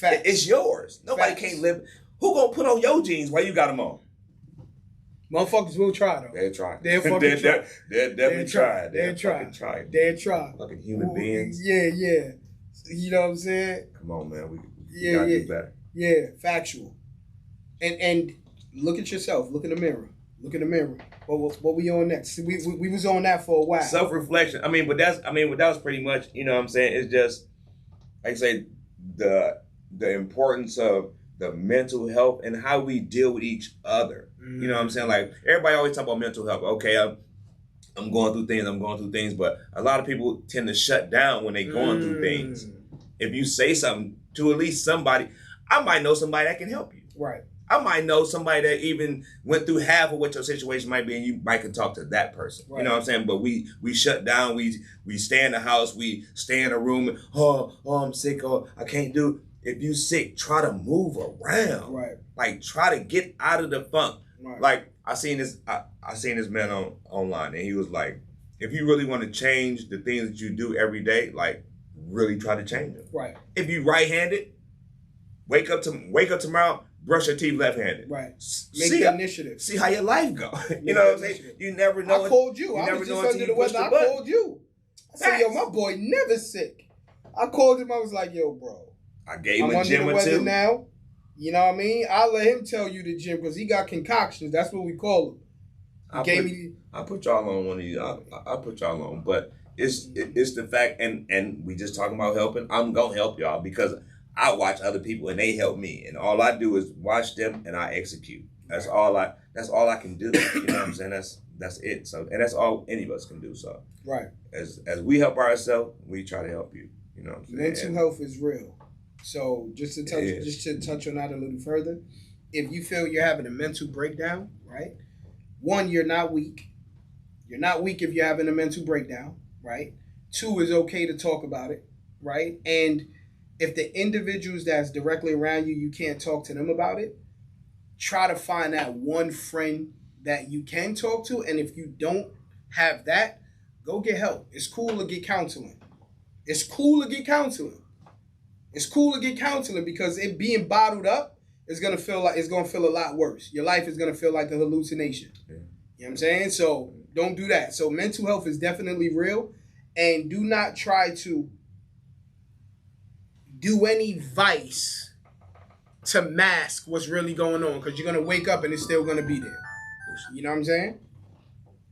Facts. It's yours. Nobody can't live. Who gonna put on your jeans while you got them on? Motherfuckers will try though. They'll try. They'll fucking try. They'll definitely try. They'll try. Fucking human beings. Yeah. You know what I'm saying? Come on, man. We gotta do better. Yeah, factual. And look at yourself. Look in the mirror. What we on next? We was on that for a while. Self-reflection. But that was pretty much, you know what I'm saying? It's just, like I say, the importance of the mental health and how we deal with each other. You know what I'm saying? Like, everybody always talk about mental health. Okay, I'm going through things, but a lot of people tend to shut down when they're going through things. If you say something to at least somebody, I might know somebody that can help you. Right. I might know somebody that even went through half of what your situation might be, and you might can talk to that person. Right. You know what I'm saying? But we shut down. We stay in the house. We stay in a room. And, oh, I'm sick. Oh, I can't do. If you sick, try to move around. Right. Like try to get out of the funk. Right. Like I seen this man online, and he was like, if you really want to change the things that you do every day, like really try to change them. Right. If you right-handed, wake up tomorrow, brush your teeth left-handed. Right. Make the initiative. See how your life go. You know what I'm saying? You never know. I called you. I was just under the weather. I called you. I said, yo, my boy never sick. I called him. I was like, yo, bro. I gave him a gym or two. Now. You know what I mean? I'll let him tell you the gym because he got concoctions. That's what we call him. I put y'all on one of these. I put y'all on, but it's the fact, and we just talking about helping. I'm gonna help y'all because I watch other people and they help me, and all I do is watch them and I execute. That's all I can do. You know what I'm saying? That's it. So, and that's all any of us can do. So, right. As we help ourselves, we try to help you. You know what I'm saying? Mental health is real. So just to touch on that a little further, if you feel you're having a mental breakdown, right? One, you're not weak. You're not weak if you're having a mental breakdown, right? Two, is okay to talk about it, right? And if the individuals that's directly around you, you can't talk to them about it, try to find that one friend that you can talk to. And if you don't have that, go get help. It's cool to get counseling. It's cool to get counseling. It's cool to get counseling because it being bottled up is gonna feel a lot worse. Your life is gonna feel like a hallucination. Yeah. You know what I'm saying? So don't do that. So mental health is definitely real, and do not try to do any vice to mask what's really going on because you're gonna wake up and it's still gonna be there. You know what I'm saying?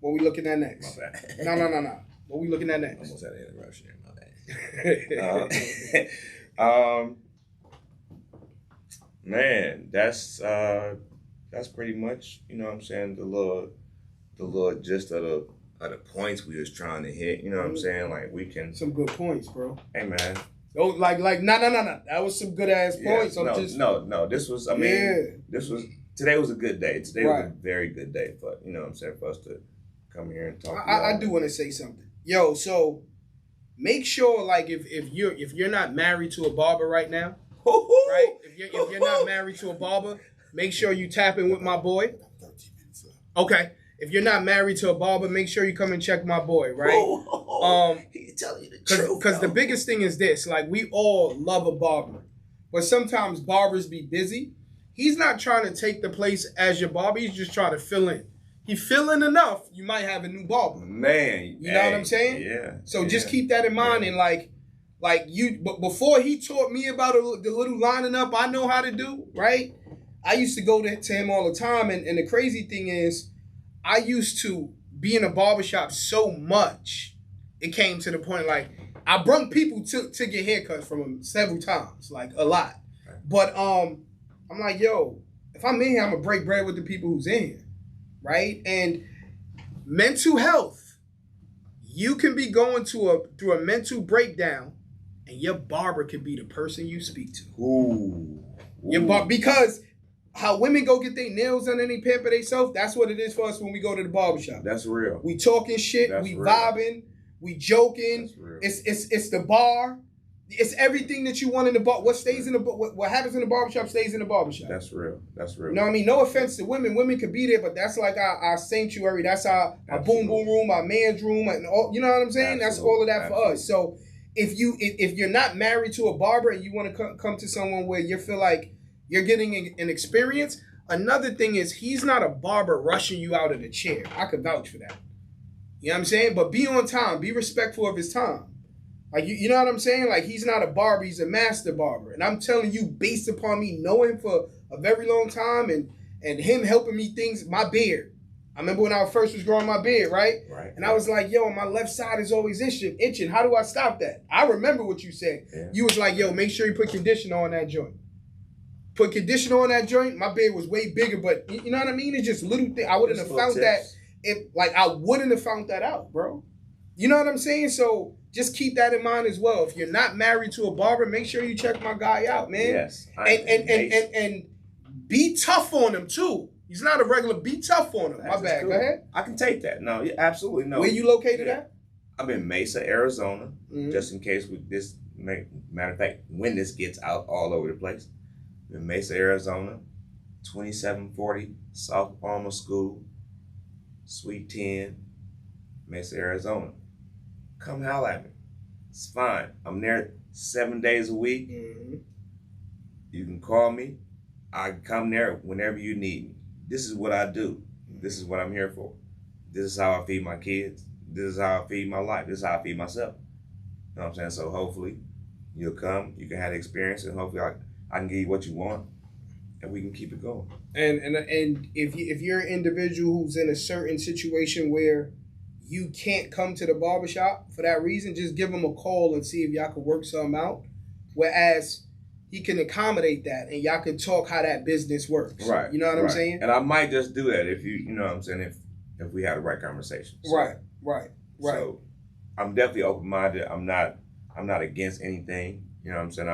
What we looking at next? No. What we looking at next? Almost had an interruption there, my bad. Man, that's pretty much, you know what I'm saying, the little gist of the points we was trying to hit, you know what I'm saying? Like we can some good points, bro. Hey man. Oh, like no. That was some good ass points. No. This was today was a good day. Today was a very good day for, you know what I'm saying, for us to come here and talk. I do want to say something. Yo, so make sure, like, if you're not married to a barber right now, right? If you're not married to a barber, make sure you tap in with my boy. Okay. If you're not married to a barber, make sure you come and check my boy, right? He's telling you the truth. Because the biggest thing is this: like, we all love a barber, but sometimes barbers be busy. He's not trying to take the place as your barber. He's just trying to fill in. He filling enough, you might have a new barber. Man, you know what I'm saying? Yeah. So just keep that in mind, and like you. But before he taught me about the little lining up, I know how to do, right? I used to go to him all the time, and the crazy thing is, I used to be in a barbershop so much, it came to the point like I brung people to get haircuts from him several times, like a lot. Right. But I'm like, yo, if I'm in here, I'm gonna break bread with the people who's in here. Right? And mental health, you can be going through a mental breakdown, and your barber could be the person you speak to. Ooh. Because how women go get their nails done and they pamper themselves, that's what it is for us when we go to the barbershop. That's real. We talking shit, we vibing, we joking. It's the bar. It's everything that you want in the bar. What stays in the what happens in the barbershop stays in the barbershop. That's real. You know what I mean? No offense to women. Women could be there, but that's like our sanctuary. That's our boom boom room, our man's room, and all. You know what I'm saying? That's all of that for us. So if you're not married to a barber and you want to come to someone where you feel like you're getting an experience, another thing is he's not a barber rushing you out of the chair. I could vouch for that. You know what I'm saying? But be on time. Be respectful of his time. Like, you know what I'm saying? Like, he's not a barber, he's a master barber. And I'm telling you, based upon me knowing him for a very long time and him helping me my beard. I remember when I first was growing my beard, right? And I was like, yo, my left side is always itching. How do I stop that? I remember what you said. Yeah. You was like, yo, make sure you put conditioner on that joint. Put conditioner on that joint. My beard was way bigger, but you know what I mean? It's just little things. I wouldn't have found that I wouldn't have found that out, bro. You know what I'm saying? So just keep that in mind as well. If you're not married to a barber, make sure you check my guy out, man. Yes. And be tough on him too. He's not a regular. Be tough on him. My bad. Cool. Go ahead. I can take that. No, yeah, absolutely no. Where you located at? I'm in Mesa, Arizona. Just in case with this. Matter of fact, when this gets out all over the place, I'm in Mesa, Arizona, 2740 South Palmer School, Suite 10, Mesa, Arizona. Come holler at me. It's fine. I'm there 7 days a week. You can call me. I can come there whenever you need me. This is what I do. This is what I'm here for. This is how I feed my kids. This is how I feed my life. This is how I feed myself. You know what I'm saying? So hopefully you'll come, you can have the experience, and hopefully I can give you what you want, and we can keep it going. And if you're an individual who's in a certain situation where you can't come to the barbershop for that reason, just give him a call and see if y'all can work something out. Whereas he can accommodate that, and y'all can talk how that business works. Right. You know what I'm saying? And I might just do that if you know what I'm saying, if we had the right conversation. So, Right. So I'm definitely open-minded. I'm not against anything. You know what I'm saying?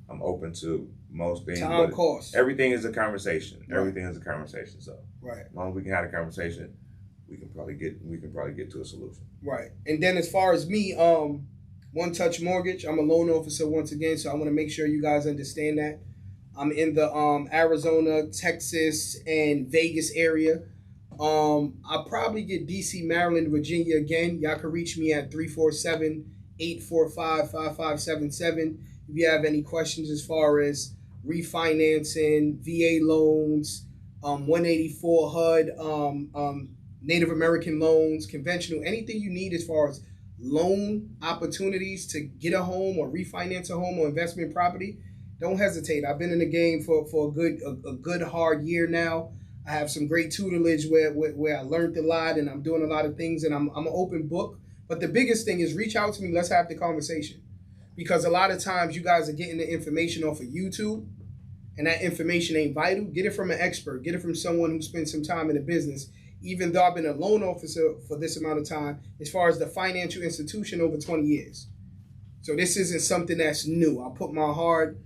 I'm open to most things. Time cost. Everything is a conversation. Right. Everything is a conversation. So as long as we can have a conversation, we can probably get to a solution. Right. And then as far as me, One Touch Mortgage, I'm a loan officer once again, so I want to make sure you guys understand that. I'm in the Arizona, Texas, and Vegas area. I'll probably get DC, Maryland, Virginia again. Y'all can reach me at 347-845-5577. If you have any questions as far as refinancing, VA loans, 184 HUD, Native American loans, conventional, anything you need as far as loan opportunities to get a home or refinance a home or investment property, don't hesitate. I've been in the game for a good hard year now. I have some great tutelage where I learned a lot, and I'm doing a lot of things, and I'm an open book. But the biggest thing is reach out to me. Let's have the conversation. Because a lot of times you guys are getting the information off of YouTube, and that information ain't vital. Get it from an expert. Get it from someone who spent some time in the business. Even though I've been a loan officer for this amount of time, as far as the financial institution, over 20 years. So this isn't something that's new. I put my hard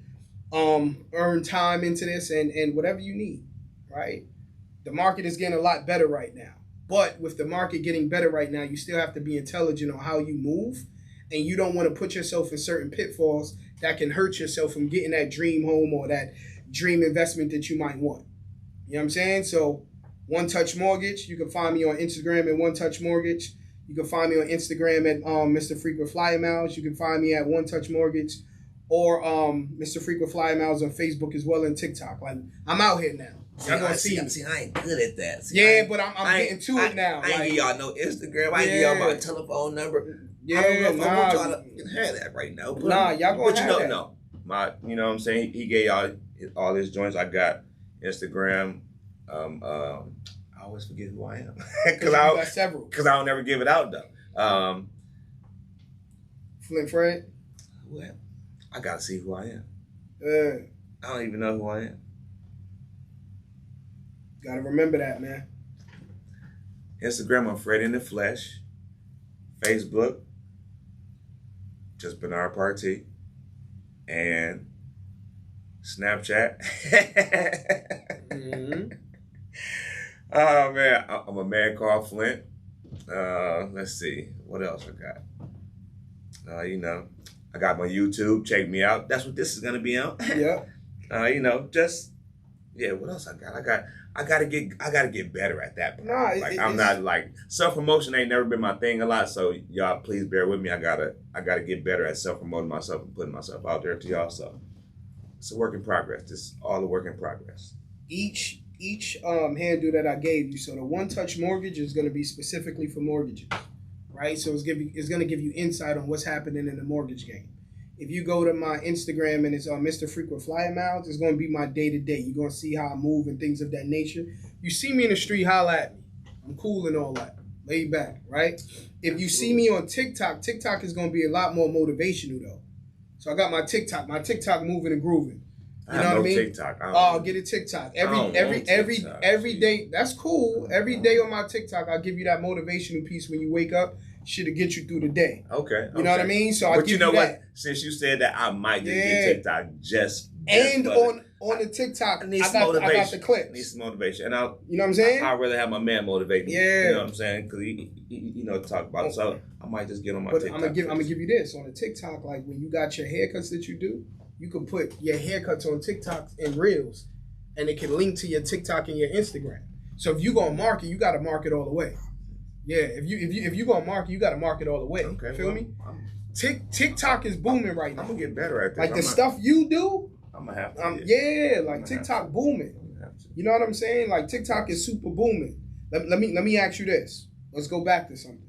earned time into this, and whatever you need, right? The market is getting a lot better right now. But with the market getting better right now, you still have to be intelligent on how you move. And you don't want to put yourself in certain pitfalls that can hurt yourself from getting that dream home or that dream investment that you might want. You know what I'm saying? So One Touch Mortgage, you can find me on Instagram at One Touch Mortgage. You can find me on Instagram at Mr. Frequent Flyer Miles. You can find me at One Touch Mortgage or Mr. Frequent Flyer Miles on Facebook as well and TikTok. Like, I'm out here now. Y'all gonna see, I ain't good at that. But I'm getting to it now. I ain't give y'all no Instagram. I ain't give y'all my telephone number. Yeah, I don't know if I want y'all to have that right now. But, y'all gonna have that. No. You know what I'm saying? He gave y'all all his joints. I got Instagram. I always forget who I am. Because I got several. Because I don't ever give it out, though. Flint Fred? What? I got to see who I am. I don't even know who I am. Got to remember that, man. Instagram, I'm Fred in the Flesh. Facebook, just Bernard Partee. And Snapchat. Oh, man. I'm a man called Flint. Let's see. What else I got? I got my YouTube. Check me out. That's what this is going to be on. Yeah. What else I got? I gotta get better at that. I'm not like self-promotion ain't never been my thing a lot, so y'all please bear with me. I gotta get better at self-promoting myself and putting myself out there to y'all. So it's a work in progress. This is all a work in progress. Each handle that I gave you, so the One Touch Mortgage is gonna be specifically for mortgages, right? So it's gonna give you insight on what's happening in the mortgage game. If you go to my Instagram and it's on Mr. Frequent Flyer Miles, it's going to be my day-to-day. You're going to see how I move and things of that nature. You see me in the street, holla at me. I'm cool and all that. Laid back, right? If you see me on TikTok, TikTok is going to be a lot more motivational, though. So I got my TikTok moving and grooving. You know what I mean? TikTok. Oh, get a TikTok. Every day. That's cool. Every day on my TikTok, I'll give you that motivational piece when you wake up. Shit'll get you through the day. Okay. You know what I mean? So I give you know what? that. Since you said that, I might just get TikTok and on the TikTok, I got the clips. I need some motivation, and you know what I'm saying? I'd rather have my man motivate me. Yeah. You know what I'm saying? Because he talk about it. So I might just get on my TikTok. I'm gonna give you this on the TikTok. Like when you got your haircuts that you do, you can put your haircuts on TikTok and Reels, and it can link to your TikTok and your Instagram. So if you gonna market, you gotta market all the way. Yeah, if you gonna market, you gotta market all the way. Okay, feel me? TikTok is booming right now. I'm gonna get better at this. Like the stuff you do. I'm gonna have to. TikTok booming. You know what I'm saying? Like TikTok is super booming. Let me ask you this. Let's go back to something.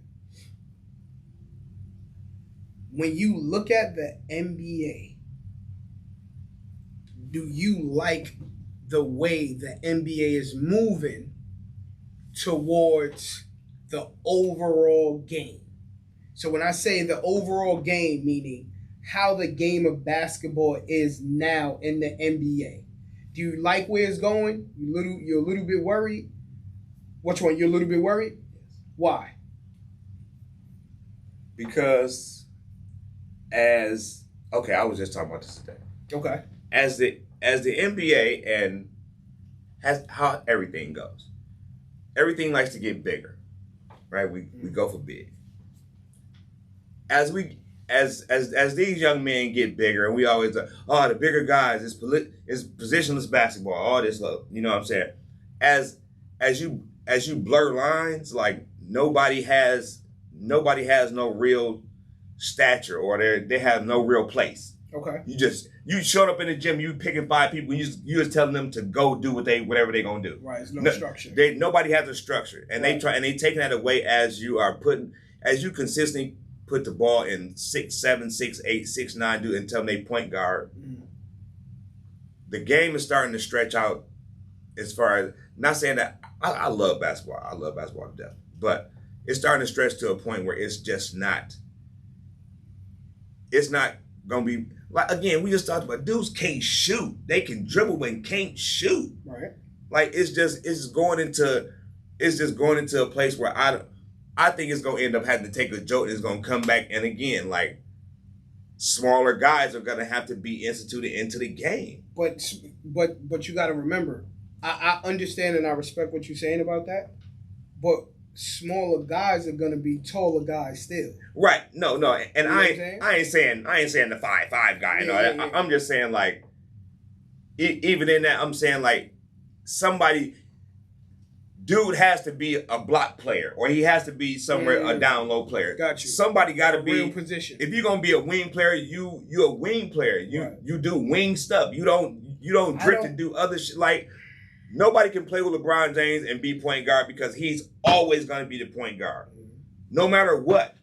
When you look at the NBA, do you like the way the NBA is moving towards the overall game? So when I say the overall game, meaning how the game of basketball is now in the NBA, do you like where it's going? You're a little bit worried? Which one? You're a little bit worried? Why? Because I was just talking about this today. Okay. As the NBA and how everything goes. Everything likes to get bigger. Right? We go for big. As these young men get bigger, and we always the bigger guys is positionless basketball, all this love. You know what I'm saying? As you blur lines, like nobody has no real stature, or they have no real place. Okay. You showed up in the gym, you picking 5 people, you just telling them to go do whatever they gonna do. Right. There's no structure. Nobody has a structure, and they taking that away as you consistently put the ball in 6'7", 6'8", 6'9", dude, until they point guard. Mm. The game is starting to stretch out. As far as, not saying that I love basketball. I love basketball to death, but it's starting to stretch to a point where it's just not. It's not gonna be like, again, we just talked about dudes can't shoot. They can dribble and can't shoot. Right. Like it's just going into a place where I think it's going to end up having to take a joke, and it's going to come back. And again, like, smaller guys are going to have to be instituted into the game. But you got to remember, I understand and I respect what you're saying about that, but smaller guys are going to be taller guys still. Right. No. And I ain't saying the 5'5" guy. Yeah. I'm just saying, like, even in that, I'm saying, like, somebody... Dude has to be a block player, or he has to be somewhere a down low player. Got you. Somebody got to be real position. If you're gonna be a wing player, you a wing player. You do wing stuff. You don't drift and do other shit. Like, nobody can play with LeBron James and be point guard, because he's always gonna be the point guard, no matter what.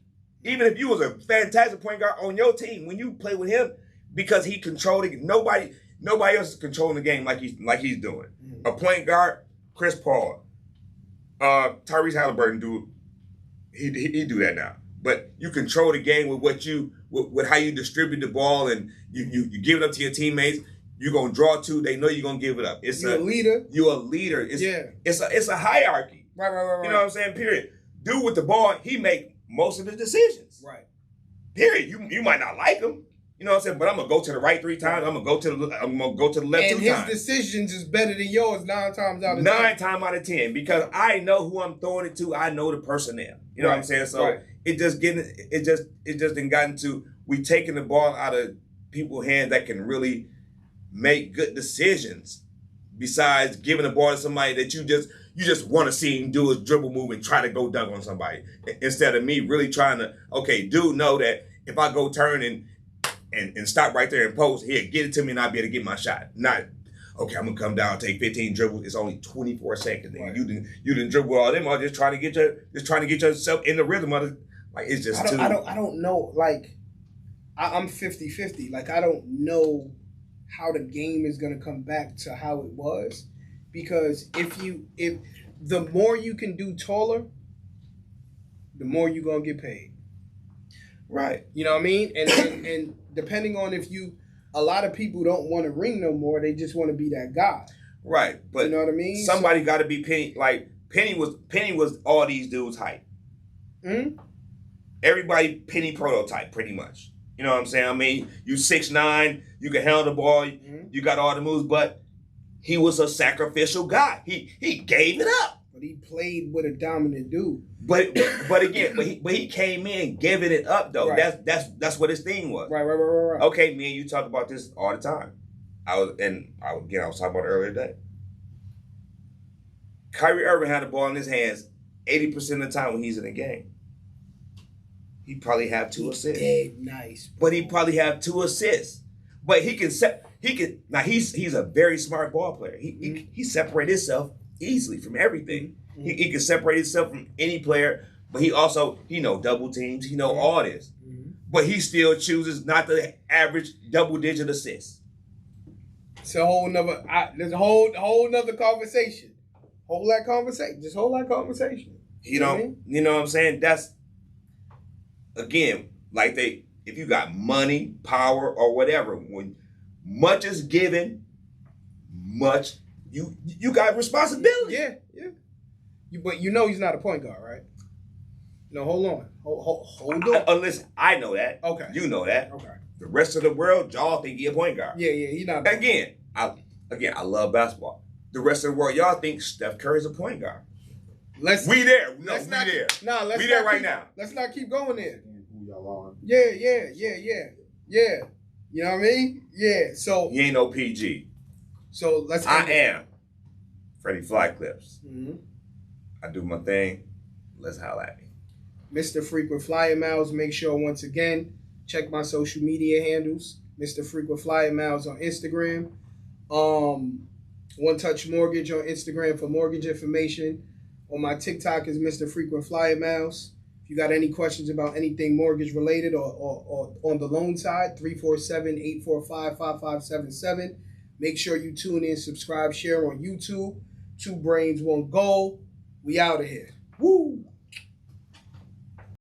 Even if you was a fantastic point guard on your team, when you play with him, because he controlled it, nobody else is controlling the game like he's doing. Mm-hmm. A point guard, Chris Paul. Tyrese Halliburton he do that now. But you control the game with how you distribute the ball, and you give it up to your teammates. You're gonna draw 2. They know you're gonna give it up. You're a leader. You're a leader. It's a hierarchy. Right. You know what I'm saying? Period. Dude with the ball, he make most of the decisions. Right. Period. You might not like him. You know what I'm saying? But I'm gonna go to the right 3 times. I'm gonna go to the left 2 times. And his decisions is better than yours 9 times out of 10. 9 times out of 10, because I know who I'm throwing it to. I know the personnel. You know what I'm saying? So it just done gotten to, we taking the ball out of people's hands that can really make good decisions. Besides giving the ball to somebody that you just want to see him do his dribble move and try to go dunk on somebody, instead of me really trying to, dude, know that if I go turn and stop right there and post, he'll get it to me and I'll be able to get my shot. Not, okay, I'm going to come down and take 15 dribbles. It's only 24 seconds. Right. You didn't dribble all them, or just trying to get yourself in the rhythm of it. Like, it's just I don't know. Like, I'm 50-50. Like, I don't know how the game is going to come back to how it was. Because if the more you can do taller, the more you're going to get paid. Right. You know what I mean? And depending on if you a lot of people don't want to ring no more. They just want to be that guy. Right, but you know what I mean. Somebody got to be Penny. Like Penny was all these dudes' height. Mm-hmm. Everybody Penny prototype, pretty much. You know what I'm saying? I mean, you 6'9", you can handle the ball, you got all the moves, but he was a sacrificial guy. He gave it up. But he played with a dominant dude. But he came in giving it up though. Right. That's what his thing was. Right. Okay, me and you talk about this all the time. I was talking about it earlier today. Kyrie Irving had the ball in his hands 80% of the time when he's in the game. He probably have 2 assists. Dead nice. Bro. But he probably have 2 assists. But now he's a very smart ball player. He separate himself easily from everything. Mm-hmm. He can separate himself from any player, but he know double teams, he know all this. Mm-hmm. But he still chooses not to average double-digit assists. It's a whole nother. There's a whole nother conversation. Hold that conversation. Just hold that conversation. You know what I'm saying? That's again, like if you got money, power, or whatever, when much is given, much you got responsibility. Yeah. But he's not a point guard, right? No, hold on. Hold on. Listen, I know that. Okay. You know that. Okay. The rest of the world, y'all think he a point guard. Yeah, he's not. Again, I love basketball. The rest of the world, y'all think Steph Curry's a point guard. We there. No, we there. Nah, let's we there right now. Let's not keep going there. Who y'all are? Yeah. You know what I mean? Yeah. So you ain't no PG. So let's. I am Freddie Flyclips. Mm-hmm. I do my thing. Let's holler at me. Mr. Frequent Flyer Miles. Make sure once again check my social media handles. Mr. Frequent Flyer Miles on Instagram. One Touch Mortgage on Instagram for mortgage information. On my TikTok is Mr. Frequent Flyer Miles. If you got any questions about anything mortgage related or on the loan side, 347-845-5577. Make sure you tune in, subscribe, share on YouTube. 2 Brains, 1 Goal. We out of here.